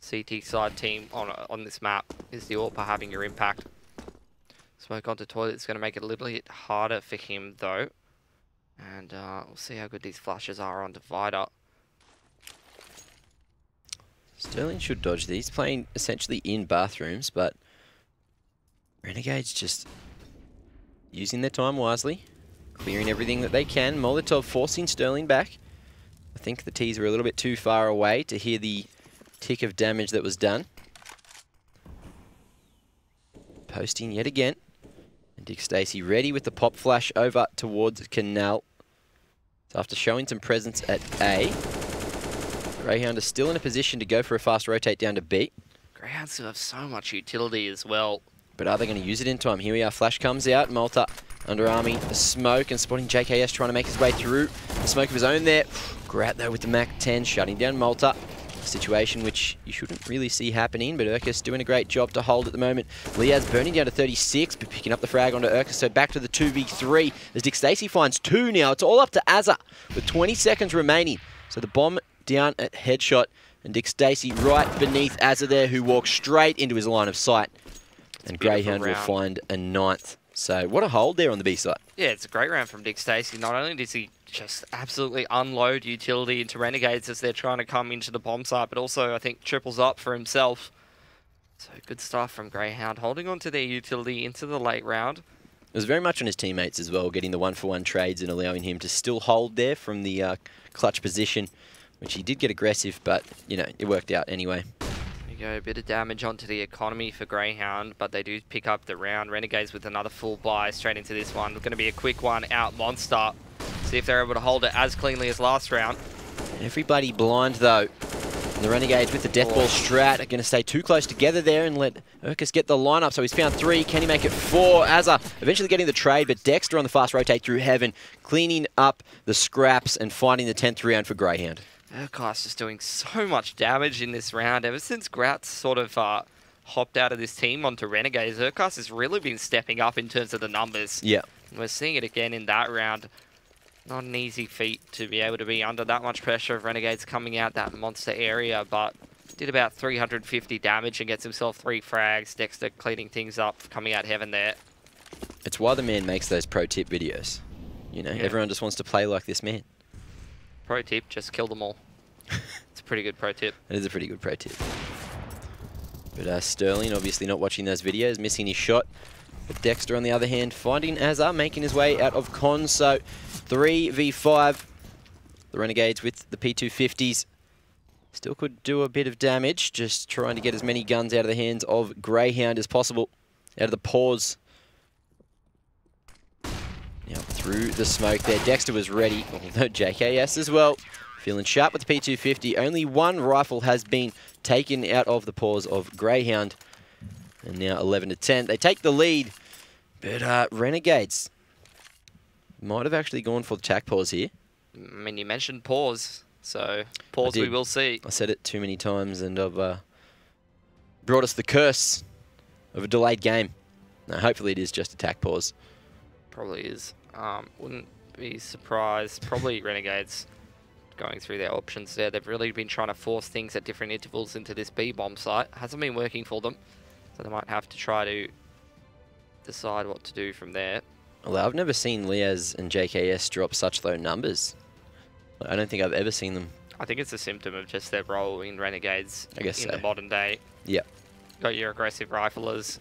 CT side team on this map, is the AWP having your impact. Smoke onto toilet is going to make it a little bit harder for him, though. And we'll see how good these flashes are on Divider. Sterling should dodge these, playing essentially in bathrooms, but Renegades just using their time wisely, clearing everything that they can. Molotov forcing Sterling back. I think the Ts were a little bit too far away to hear the tick of damage that was done. Posting yet again. And Dick Stacey ready with the pop flash over towards Canal. So after showing some presence at A, Grayhound is still in a position to go for a fast rotate down to B. Greyhounds still have so much utility as well. But are they going to use it in time? Here we are. Flash comes out. Malta under army. The smoke and spotting JKS trying to make his way through. The smoke of his own there. Grat though with the Mac 10 shutting down Malta. A situation which you shouldn't really see happening, but Urkus doing a great job to hold at the moment. Liaz burning down to 36, but picking up the frag onto Urkus. So back to the 2v3 as Dick Stacey finds 2 now. It's all up to Azza with 20 seconds remaining. So the bomb down at headshot. And Dick Stacey right beneath Azza there, who walks straight into his line of sight. And Grayhound will find a 9th. So what a hold there on the B side. Yeah, it's a great round from Dick Stacey. Not only does he just absolutely unload utility into Renegades as they're trying to come into the bomb site, but also I think triples up for himself. So good stuff from Grayhound, holding on to their utility into the late round. It was very much on his teammates as well, getting the 1-for-1 trades and allowing him to still hold there from the clutch position, which he did get aggressive, but, you know, it worked out anyway. Go a bit of damage onto the economy for Grayhound, but they do pick up the round. Renegades with another full buy straight into this one. Going to be a quick one out Monster. See if they're able to hold it as cleanly as last round. Everybody blind though. And the Renegades with the death ball strat are going to stay too close together there and let Urkus get the lineup. So he's found 3. Can he make it 4? Azza eventually getting the trade, but Dexter on the fast rotate through heaven, cleaning up the scraps and finding the 10th round for Grayhound. Urkus is doing so much damage in this round. Ever since Gratz sort of hopped out of this team onto Renegades, Urkus has really been stepping up in terms of the numbers. Yeah. We're seeing it again in that round. Not an easy feat to be able to be under that much pressure of Renegades coming out that monster area, but did about 350 damage and gets himself 3 frags. Dexter cleaning things up, coming out heaven there. It's why the man makes those pro tip videos. You know, everyone just wants to play like this man. Pro tip, just kill them all. It's a pretty good pro tip. It is a pretty good pro tip. But Sterling obviously not watching those videos, missing his shot. But Dexter on the other hand finding Azza, making his way out of con. So 3v5. The Renegades with the P250s. Still could do a bit of damage, just trying to get as many guns out of the hands of Grayhound as possible. Out of the paws. Now through the smoke there, Dexter was ready, although JKS as well. Feeling sharp with the P250. Only 1 rifle has been taken out of the paws of Grayhound. And now 11-10. They take the lead, but Renegades might have actually gone for the tack pause here. I mean, you mentioned pause, so pause we will see. I said it too many times, and I've brought us the curse of a delayed game. Now, hopefully it is just a tack pause. Probably is. Wouldn't be surprised. Probably Renegades going through their options there. They've really been trying to force things at different intervals into this B bomb site. Hasn't been working for them, so they might have to try to decide what to do from there. Although I've never seen Liaz and JKS drop such low numbers. I don't think I've ever seen them. I think it's a symptom of just their role in Renegades in the modern day. Yeah. Got your aggressive riflers.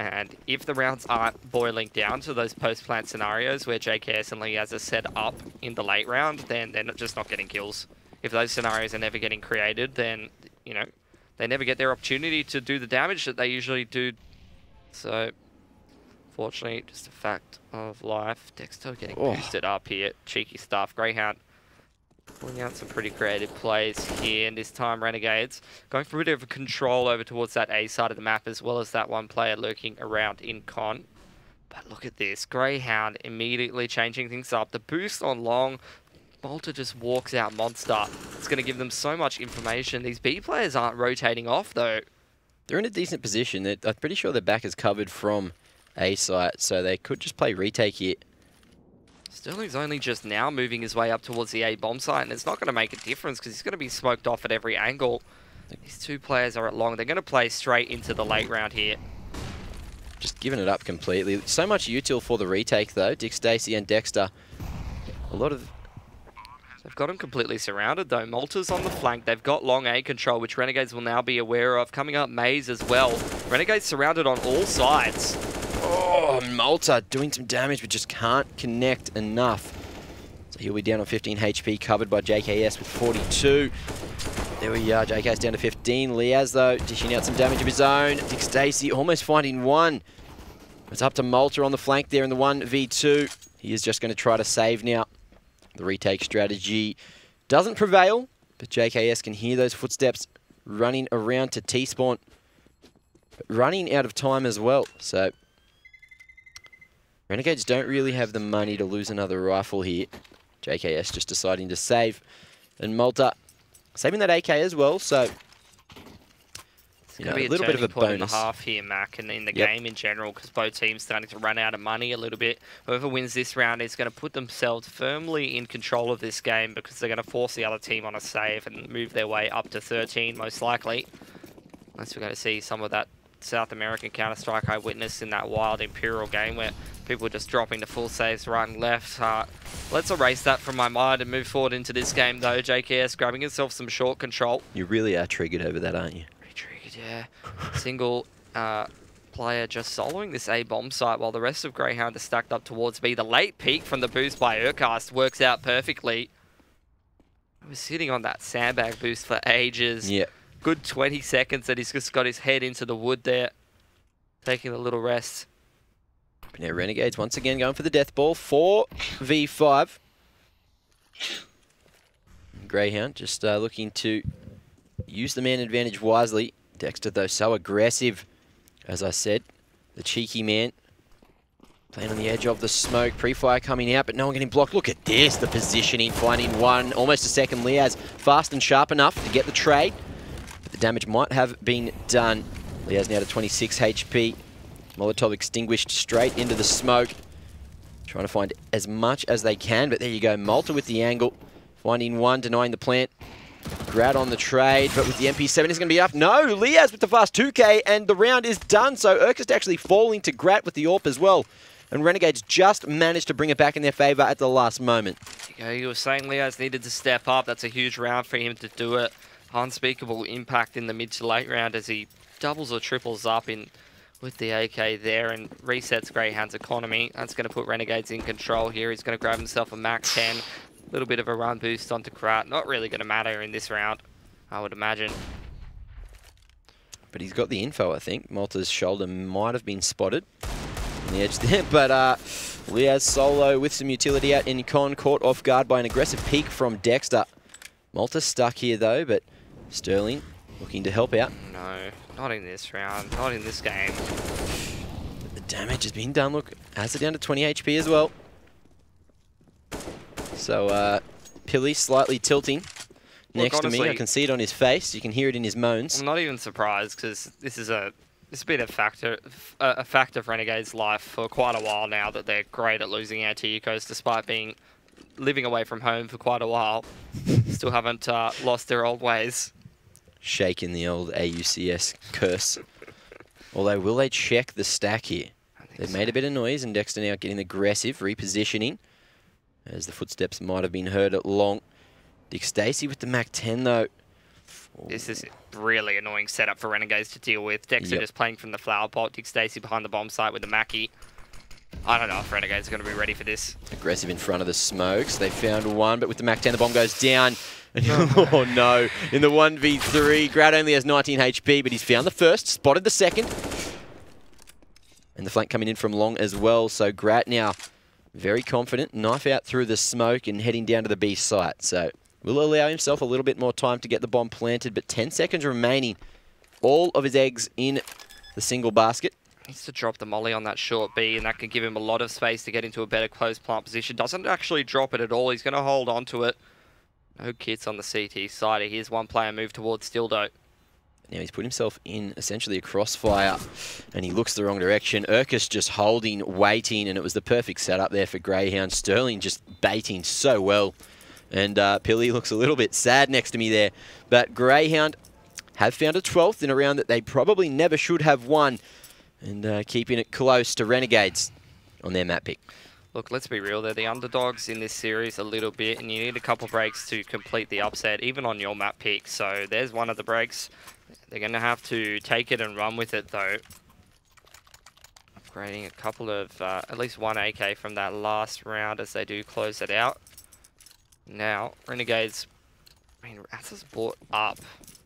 And if the rounds aren't boiling down to those post-plant scenarios where JKS and Liaz are set up in the late round, then they're just not getting kills. If those scenarios are never getting created, then, you know, they never get their opportunity to do the damage that they usually do. So, fortunately, just a fact of life. Dexter getting boosted up here. Cheeky stuff. Grayhound pulling out some pretty creative plays here, and this time Renegades going for a bit of control over towards that A side of the map, as well as that 1 player lurking around in con. But look at this, Grayhound immediately changing things up. The boost on long, Malta just walks out monster. It's going to give them so much information. These B players aren't rotating off though. They're in a decent position. I'm pretty sure their back is covered from A site, so they could just play retake here. Sterling's only just now moving his way up towards the A bomb site, and it's not going to make a difference because he's going to be smoked off at every angle. These 2 players are at long. They're going to play straight into the late round here. Just giving it up completely. So much util for the retake though. Dick Stacey and Dexter. A lot of... They've got him completely surrounded though. Malta's on the flank. They've got long A control, which Renegades will now be aware of. Coming up Maze as well. Renegades surrounded on all sides. Oh, Malta doing some damage, but just can't connect enough. So he'll be down on 15 HP, covered by JKS with 42. There we are, JKS down to 15. Liaz, though, dishing out some damage of his own. Dick Stacey almost finding 1. It's up to Malta on the flank there in the 1v2. He is just going to try to save now. The retake strategy doesn't prevail, but JKS can hear those footsteps running around to T-spawn. But running out of time as well, so Renegades don't really have the money to lose another rifle here. JKS just deciding to save. And Malta saving that AK as well, so it's going to be a little bit of a bonus in the half here, Mac, and in the game in general, because both teams starting to run out of money a little bit. Whoever wins this round is going to put themselves firmly in control of this game because they're going to force the other team on a save and move their way up to 13, most likely. Unless we're going to see some of that South American Counter-Strike I witnessed in that wild Imperial game where people were just dropping the full saves right and left. Let's erase that from my mind and move forward into this game, though. JKS grabbing himself some short control. You really are triggered over that, aren't you? Yeah, single player just soloing this A bomb site while the rest of Grayhound are stacked up towards B. The late peek from the boost by Urcast works out perfectly. He was sitting on that sandbag boost for ages. Yeah. Good 20 seconds and he's just got his head into the wood there, taking a little rest. But now Renegades once again going for the death ball. 4v5. Grayhound just looking to use the man advantage wisely. Dexter, though, so aggressive. As I said, the cheeky man playing on the edge of the smoke. Pre-fire coming out, but no one getting blocked. Look at this, the positioning, finding one, almost a second. Liaz fast and sharp enough to get the trade, but the damage might have been done. Liaz now to 26 HP. Molotov extinguished straight into the smoke. Trying to find as much as they can, but there you go. Malta with the angle, finding one, denying the plant. Grad on the trade, but with the MP7 is going to be up. No, Liaz with the fast 2K, and the round is done. So Urkist actually falling to Grat with the AWP as well. And Renegades just managed to bring it back in their favour at the last moment. Yeah, you were saying Liaz needed to step up. That's a huge round for him to do it. Unspeakable impact in the mid to late round as he doubles or triples up in with the AK there and resets Greyhound's economy. That's going to put Renegades in control here. He's going to grab himself a Mac 10. A little bit of a run boost onto Krat. Not really going to matter in this round, I would imagine. But he's got the info, I think. Malta's shoulder might have been spotted on the edge there. But Liaz solo with some utility out in con, caught off guard by an aggressive peek from Dexter. Malta's stuck here, though, but Sterling looking to help out. No, not in this round. Not in this game. But the damage has been done. Look, has it down to 20 HP as well. So, Pilly slightly tilting next to me. I can see it on his face. You can hear it in his moans. I'm not even surprised because this has been a factor of Renegade's life for quite a while now that they're great at losing anti-ecos despite living away from home for quite a while. Still haven't lost their old ways. Shaking the old AUCS curse. Although, will they check the stack here? They've made a bit of noise and Dexter now getting aggressive, repositioning. As the footsteps might have been heard at long. Dick Stacey with the Mac 10 though. This is a really annoying setup for Renegades to deal with. Dexter just playing from the flower pot. Dick Stacey behind the bomb site with the Mackie. I don't know if Renegades are going to be ready for this. Aggressive in front of the smokes. They found one, but with the Mac 10 the bomb goes down. And oh no, in the 1v3, Grad only has 19 HP, but he's found the first, spotted the second. And the flank coming in from long as well, so Grat now very confident, knife out through the smoke and heading down to the B site. So will allow himself a little bit more time to get the bomb planted, but 10 seconds remaining. All of his eggs in the single basket. Needs to drop the molly on that short B, and that can give him a lot of space to get into a better close plant position. Doesn't actually drop it at all. He's going to hold on to it. No kits on the CT side. Here's one player move towards Stildo. Now he's put himself in essentially a crossfire and he looks the wrong direction. Urkus just holding, waiting, and it was the perfect setup there for Greyhound. Sterling just baiting so well. And Pilly looks a little bit sad next to me there. But Greyhound have found a 12th in a round that they probably never should have won. And keeping it close to Renegades on their map pick. Look, let's be real. They're the underdogs in this series a little bit, and you need a couple breaks to complete the upset, even on your map pick. So there's one of the breaks. They're going to have to take it and run with it, though. Upgrading a couple of, at least one AK from that last round as they do close it out. Now, Renegades, I mean, Ratz's bought up,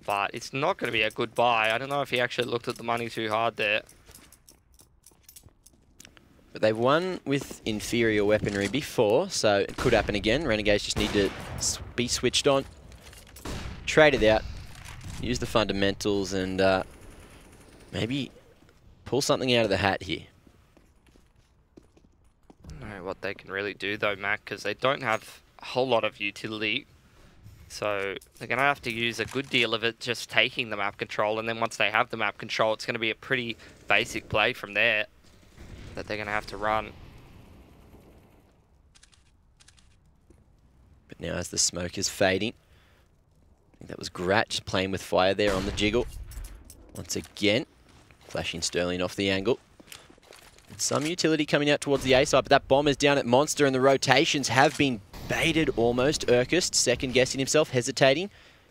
but it's not going to be a good buy. I don't know if he actually looked at the money too hard there. But they've won with inferior weaponry before, so it could happen again. Renegades just need to be switched on, trade it out, use the fundamentals, and maybe pull something out of the hat here. I don't know what they can really do though, Mac, because they don't have a whole lot of utility. So they're going to have to use a good deal of it just taking the map control, and then once they have the map control, it's going to be a pretty basic play from there that they're going to have to run. But now as the smoke is fading, I think that was Grat just playing with fire there on the jiggle. Once again, flashing Sterling off the angle. And some utility coming out towards the A side, but that bomb is down at Monster, and the rotations have been baited almost. Urkist second guessing himself, hesitating,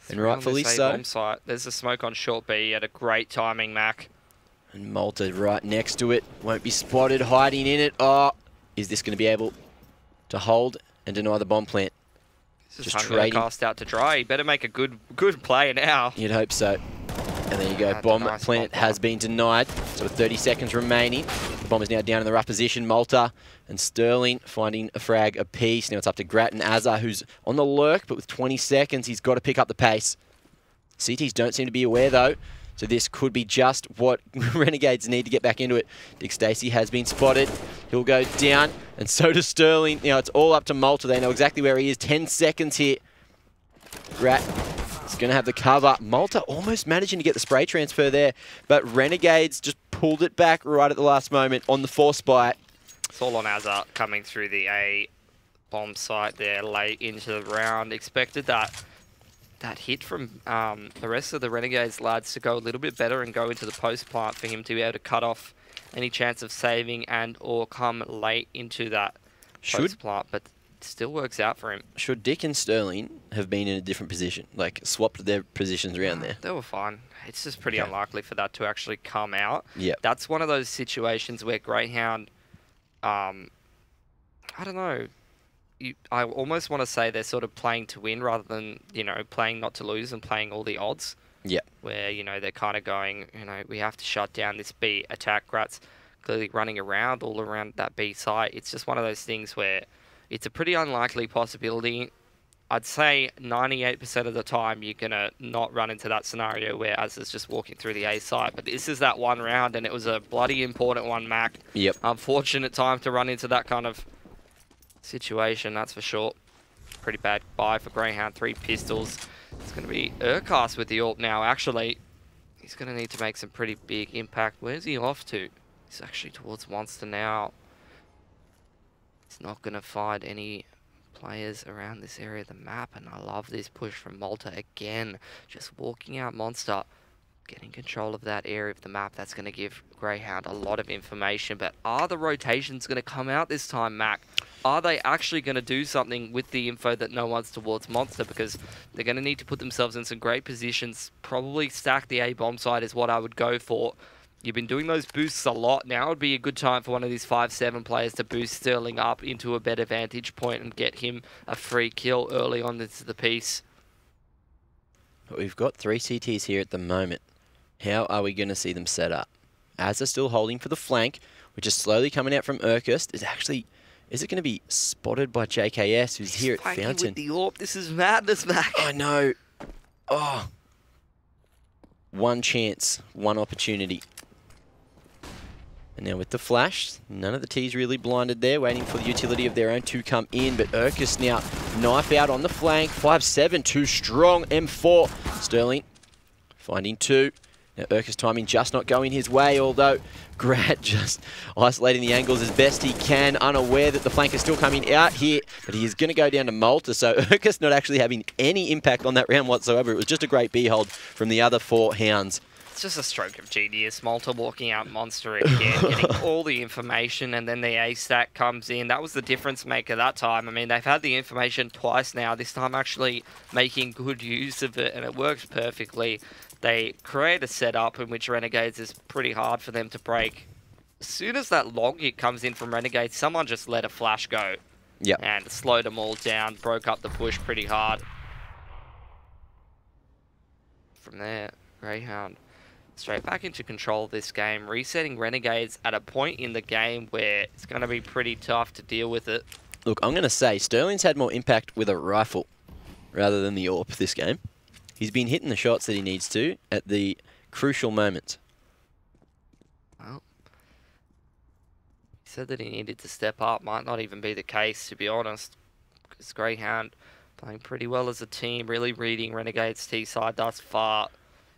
and rightfully so. Bomb site. There's a smoke on short B. He had a great timing, Mac. And Malta right next to it. Won't be spotted, hiding in it. Oh, is this going to be able to hold and deny the bomb plant? Just trading. Cast out to dry. He better make a good play now. You'd hope so. And there you go. Bomb plant has been denied. So with 30 seconds remaining, the bomb is now down in the rough position. Malta and Sterling finding a frag apiece. Now it's up to Grat and Azza, who's on the lurk, but with 20 seconds, he's got to pick up the pace. CTs don't seem to be aware, though. So this could be just what Renegades need to get back into it. Dick Stacey has been spotted. He'll go down, and so does Sterling. Now it's all up to Malta. They know exactly where he is. 10 seconds here. Grat is going to have the cover. Malta almost managing to get the spray transfer there, but Renegades just pulled it back right at the last moment on the force bite. It's all on Azza coming through the A bomb site there late into the round. Expected that hit from the rest of the Renegades lads to go a little bit better and go into the post plant for him to be able to cut off any chance of saving and or come late into that post plant, but it still works out for him. Should Dick and Sterling have been in a different position, like swapped their positions around there? They were fine. It's just pretty unlikely for that to actually come out. Yeah, that's one of those situations where Grayhound, I don't know, I almost want to say they're sort of playing to win rather than, you know, playing not to lose and playing all the odds. Yeah. Where, you know, they're kind of going, you know, we have to shut down this B attack. Grat's clearly running around all around that B site. It's just one of those things where it's a pretty unlikely possibility. I'd say 98% of the time you're going to not run into that scenario where Azza's just walking through the A site. But this is that one round, and it was a bloody important one, Mac. Yep. Unfortunate time to run into that kind of situation, that's for sure. Pretty bad buy for Grayhound. 3 pistols. It's going to be Urkast with the AWP now, actually. He's going to need to make some pretty big impact. Where's he off to? He's actually towards Monster now. He's not going to find any players around this area of the map, and I love this push from Malta again. Just walking out Monster, getting control of that area of the map. That's going to give Grayhound a lot of information, but are the rotations going to come out this time, Mac? Are they actually going to do something with the info that no one's towards Monster? Because they're going to need to put themselves in some great positions. Probably stack the A bomb side is what I would go for. You've been doing those boosts a lot. Now would be a good time for one of these 5-7 players to boost Sterling up into a better vantage point and get him a free kill early on into the piece. But we've got 3 CTs here at the moment. How are we going to see them set up? Azza still holding for the flank, which is slowly coming out from Urkist. Is it going to be spotted by JKS, who's here at Fountain? With the AWP. This is madness, Mac. I know. Oh. One chance, one opportunity. And now with the flash, none of the T's really blinded there, waiting for the utility of their own to come in. But Urkist now, knife out on the flank. 5-7, too strong. M4. Sterling finding 2. Now Urkist timing just not going his way, although Grat just isolating the angles as best he can, unaware that the flank is still coming out here, but he is going to go down to Malta, so Urkist not actually having any impact on that round whatsoever. It was just a great B-hold from the other 4 hounds. It's just a stroke of genius. Malta walking out Monster again, getting all the information, and then the A stack comes in. That was the difference maker that time. I mean, they've had the information twice now, this time actually making good use of it, and it works perfectly. They create a setup in which Renegades is pretty hard for them to break. As soon as that long hit comes in from Renegades, someone just let a flash go. Yep. And slowed them all down, broke up the push pretty hard. From there, Grayhound straight back into control of this game, resetting Renegades at a point in the game where it's going to be pretty tough to deal with it. Look, I'm going to say Sterling's had more impact with a rifle rather than the AWP this game. He's been hitting the shots that he needs to at the crucial moments. Well, he said that he needed to step up. Might not even be the case, to be honest, because Grayhound playing pretty well as a team, really reading Renegades' T side thus far,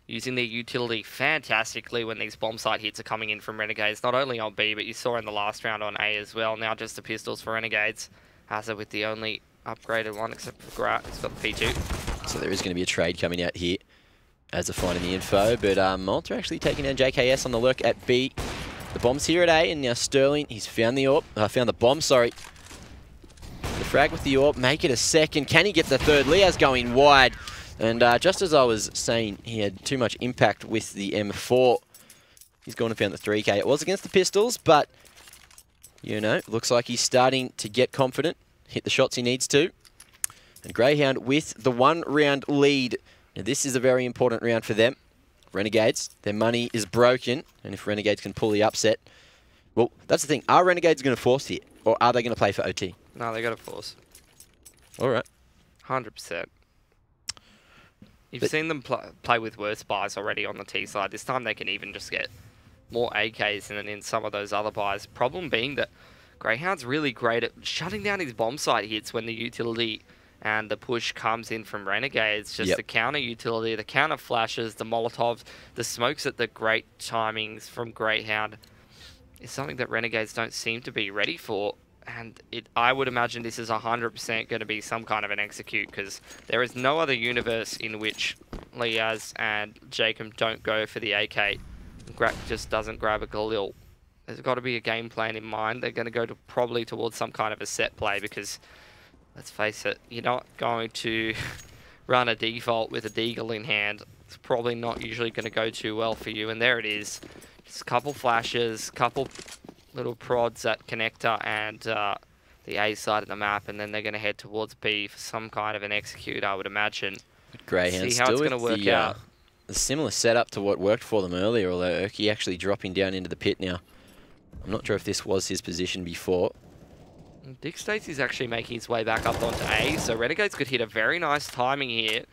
using their utility fantastically when these bomb site hits are coming in from Renegades, not only on B, but you saw in the last round on A as well. Now just the pistols for Renegades. Hazard with the only upgraded one, except for Grat. He's got the P2. So there is going to be a trade coming out here as a finding the info, but Malta actually taking down JKS on the lurk at B. The bomb's here at A, and now Sterling, he's found the AWP, found the bomb, sorry. The frag with the AWP, make it a second. Can he get the third? Liaz going wide. And just as I was saying, he had too much impact with the M4. He's gone and found the 3K. It was against the pistols, but, you know, looks like he's starting to get confident, hit the shots he needs to. And Grayhound with the 1 round lead. Now, this is a very important round for them. Renegades, their money is broken, and if Renegades can pull the upset, well, that's the thing. Are Renegades going to force here, or are they going to play for OT? No, they got to force. All right. 100%. You've seen them play with worse buys already on the T side. This time they can even just get more AKs than in some of those other buys. Problem being that Grayhound's really great at shutting down his bomb site hits when the utility and the push comes in from Renegades. Just the counter utility, the counter flashes, the Molotovs, the smokes at the great timings from Grayhound is something that Renegades don't seem to be ready for. And I would imagine this is 100% going to be some kind of an execute, because there is no other universe in which Liaz and Jacob don't go for the AK. Just doesn't grab a Galil. There's got to be a game plan in mind. They're going to go probably towards some kind of a set play, because, let's face it, you're not going to run a default with a deagle in hand. It's probably not usually going to go too well for you. And there it is. Just a couple flashes, couple little prods at connector and the A side of the map, and then they're going to head towards B for some kind of an execute, I would imagine. Grayhound see how it's going to work out. The similar setup to what worked for them earlier, although Urki actually dropping down into the pit now. I'm not sure if this was his position before. Dick Stacey's actually making his way back up onto A, so Renegades could hit a very nice timing here.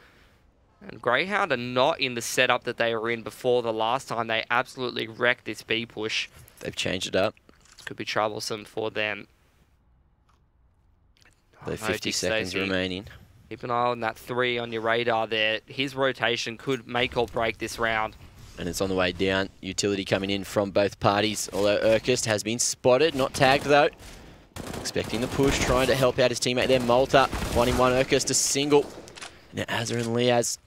And Grayhound are not in the setup that they were in before the last time. They absolutely wrecked this B push. They've changed it up. Could be troublesome for them. Though 50 seconds remaining. Keep an eye on that 3 on your radar there. His rotation could make or break this round. And it's on the way down. Utility coming in from both parties, although Urkist has been spotted, not tagged though. Expecting the push, trying to help out his teammate there, Malta. 1-in-1, Urkist a single. Now Azza and Liaz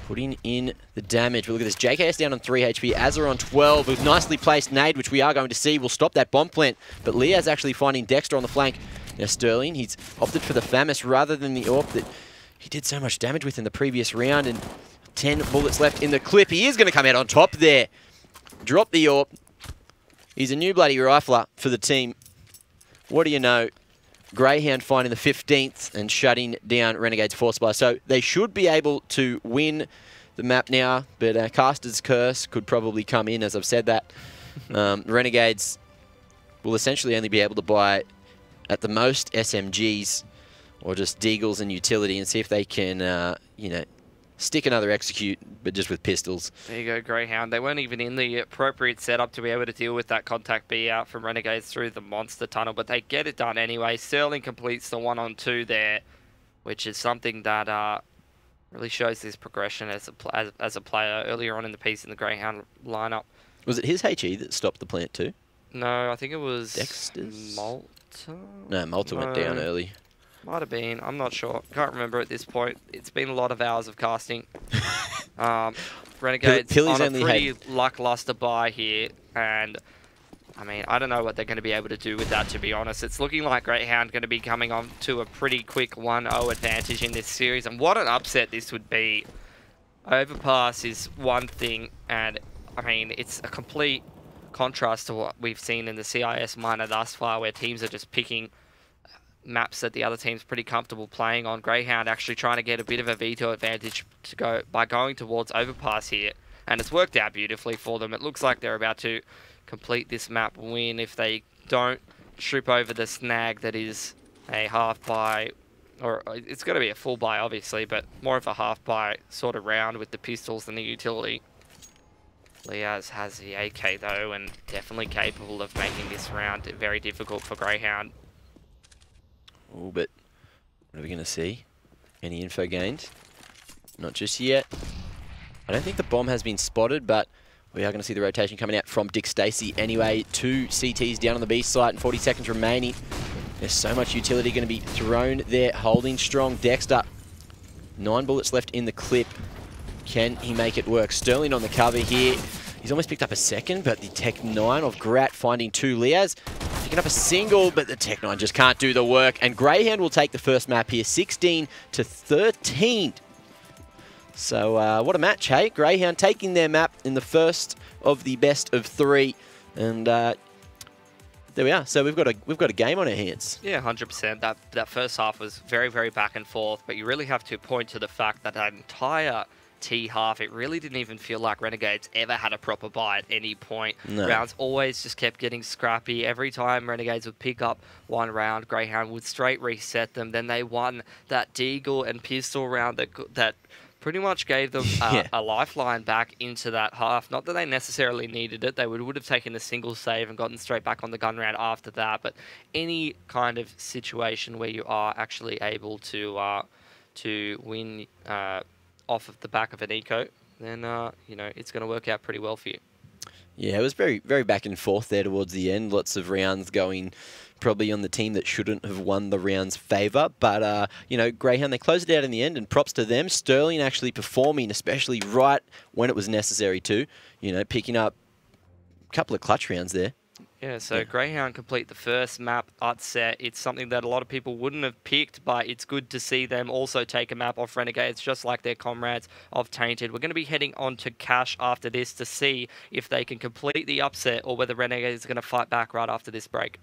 putting in the damage. But look at this, JKS down on 3 HP, Azza on 12, with nicely placed nade, which we are going to see will stop that bomb plant. But Liaz actually finding Dexter on the flank. Now Sterling, he's opted for the FAMAS rather than the AWP that he did so much damage with in the previous round, and 10 bullets left in the clip. He is going to come out on top there. Drop the AWP. He's a new bloody rifler for the team. What do you know? Grayhound finding the 15th and shutting down Renegade's force supply. So they should be able to win the map now, but Caster's Curse could probably come in, as I've said that. Renegades will essentially only be able to buy, at the most, SMGs or just deagles and utility, and see if they can, you know, stick another execute, but just with pistols. There you go, Grayhound. They weren't even in the appropriate setup to be able to deal with that contact B out from Renegades through the monster tunnel, but they get it done anyway. Sterling completes the 1-on-2 there, which is something that really shows his progression as a player earlier on in the piece in the Grayhound lineup. Was it his HE that stopped the plant too? No, I think it was Dexter's? Malta? No, Malta went down early. Might have been. I'm not sure. Can't remember at this point. It's been a lot of hours of casting. Renegades on a pretty lackluster buy here. And, I mean, I don't know what they're going to be able to do with that, to be honest. It's looking like Grayhound going to be coming on to a pretty quick 1-0 advantage in this series. And what an upset this would be. Overpass is one thing. And, I mean, it's a complete contrast to what we've seen in the CIS minor thus far, where teams are just picking maps that the other team's pretty comfortable playing on. Grayhound actually trying to get a bit of a veto advantage to go by going towards Overpass here. and it's worked out beautifully for them. It looks like they're about to complete this map win if they don't trip over the snag that is a half buy, or it's going to be a full buy obviously, but more of a half buy sort of round with the pistols than the utility. Liaz has the AK though, and definitely capable of making this round very difficult for Grayhound. Oh, but what are we going to see? Any info gained? Not just yet. I don't think the bomb has been spotted, but we are going to see the rotation coming out from Dick Stacey anyway. 2 CTs down on the B site and 40 seconds remaining. There's so much utility going to be thrown there. Holding strong. Dexter, 9 bullets left in the clip. Can he make it work? Sterling on the cover here. He's almost picked up a second, but the Tech 9 of Grat finding 2. Liaz picking up a single, but the Tech 9 just can't do the work. And Grayhound will take the first map here, 16-13. So what a match, hey? Grayhound taking their map in the first of the best of 3. And there we are. So we've got a game on our hands. Yeah, 100%. That first half was very, very back and forth, but you really have to point to the fact that that entire T half, it really didn't even feel like Renegades ever had a proper buy at any point. No. Rounds always just kept getting scrappy. Every time Renegades would pick up one round, Grayhound would straight reset them. Then they won that Deagle and pistol round that pretty much gave them a lifeline back into that half. Not that they necessarily needed it. They would have taken a single save and gotten straight back on the gun round after that. But any kind of situation where you are actually able to win off of the back of an eco, then you know, it's going to work out pretty well for you. Yeah, it was very, very back and forth there towards the end. Lots of rounds going probably on the team that shouldn't have won the round's favour. But, you know, Grayhound, they closed it out in the end, and props to them. Sterling actually performing, especially right when it was necessary to, you know, picking up a couple of clutch rounds there. Yeah, so Grayhound complete the first map upset. It's something that a lot of people wouldn't have picked, but it's good to see them also take a map off Renegades, just like their comrades of Tainted. We're going to be heading on to Cash after this to see if they can complete the upset or whether Renegades are going to fight back right after this break.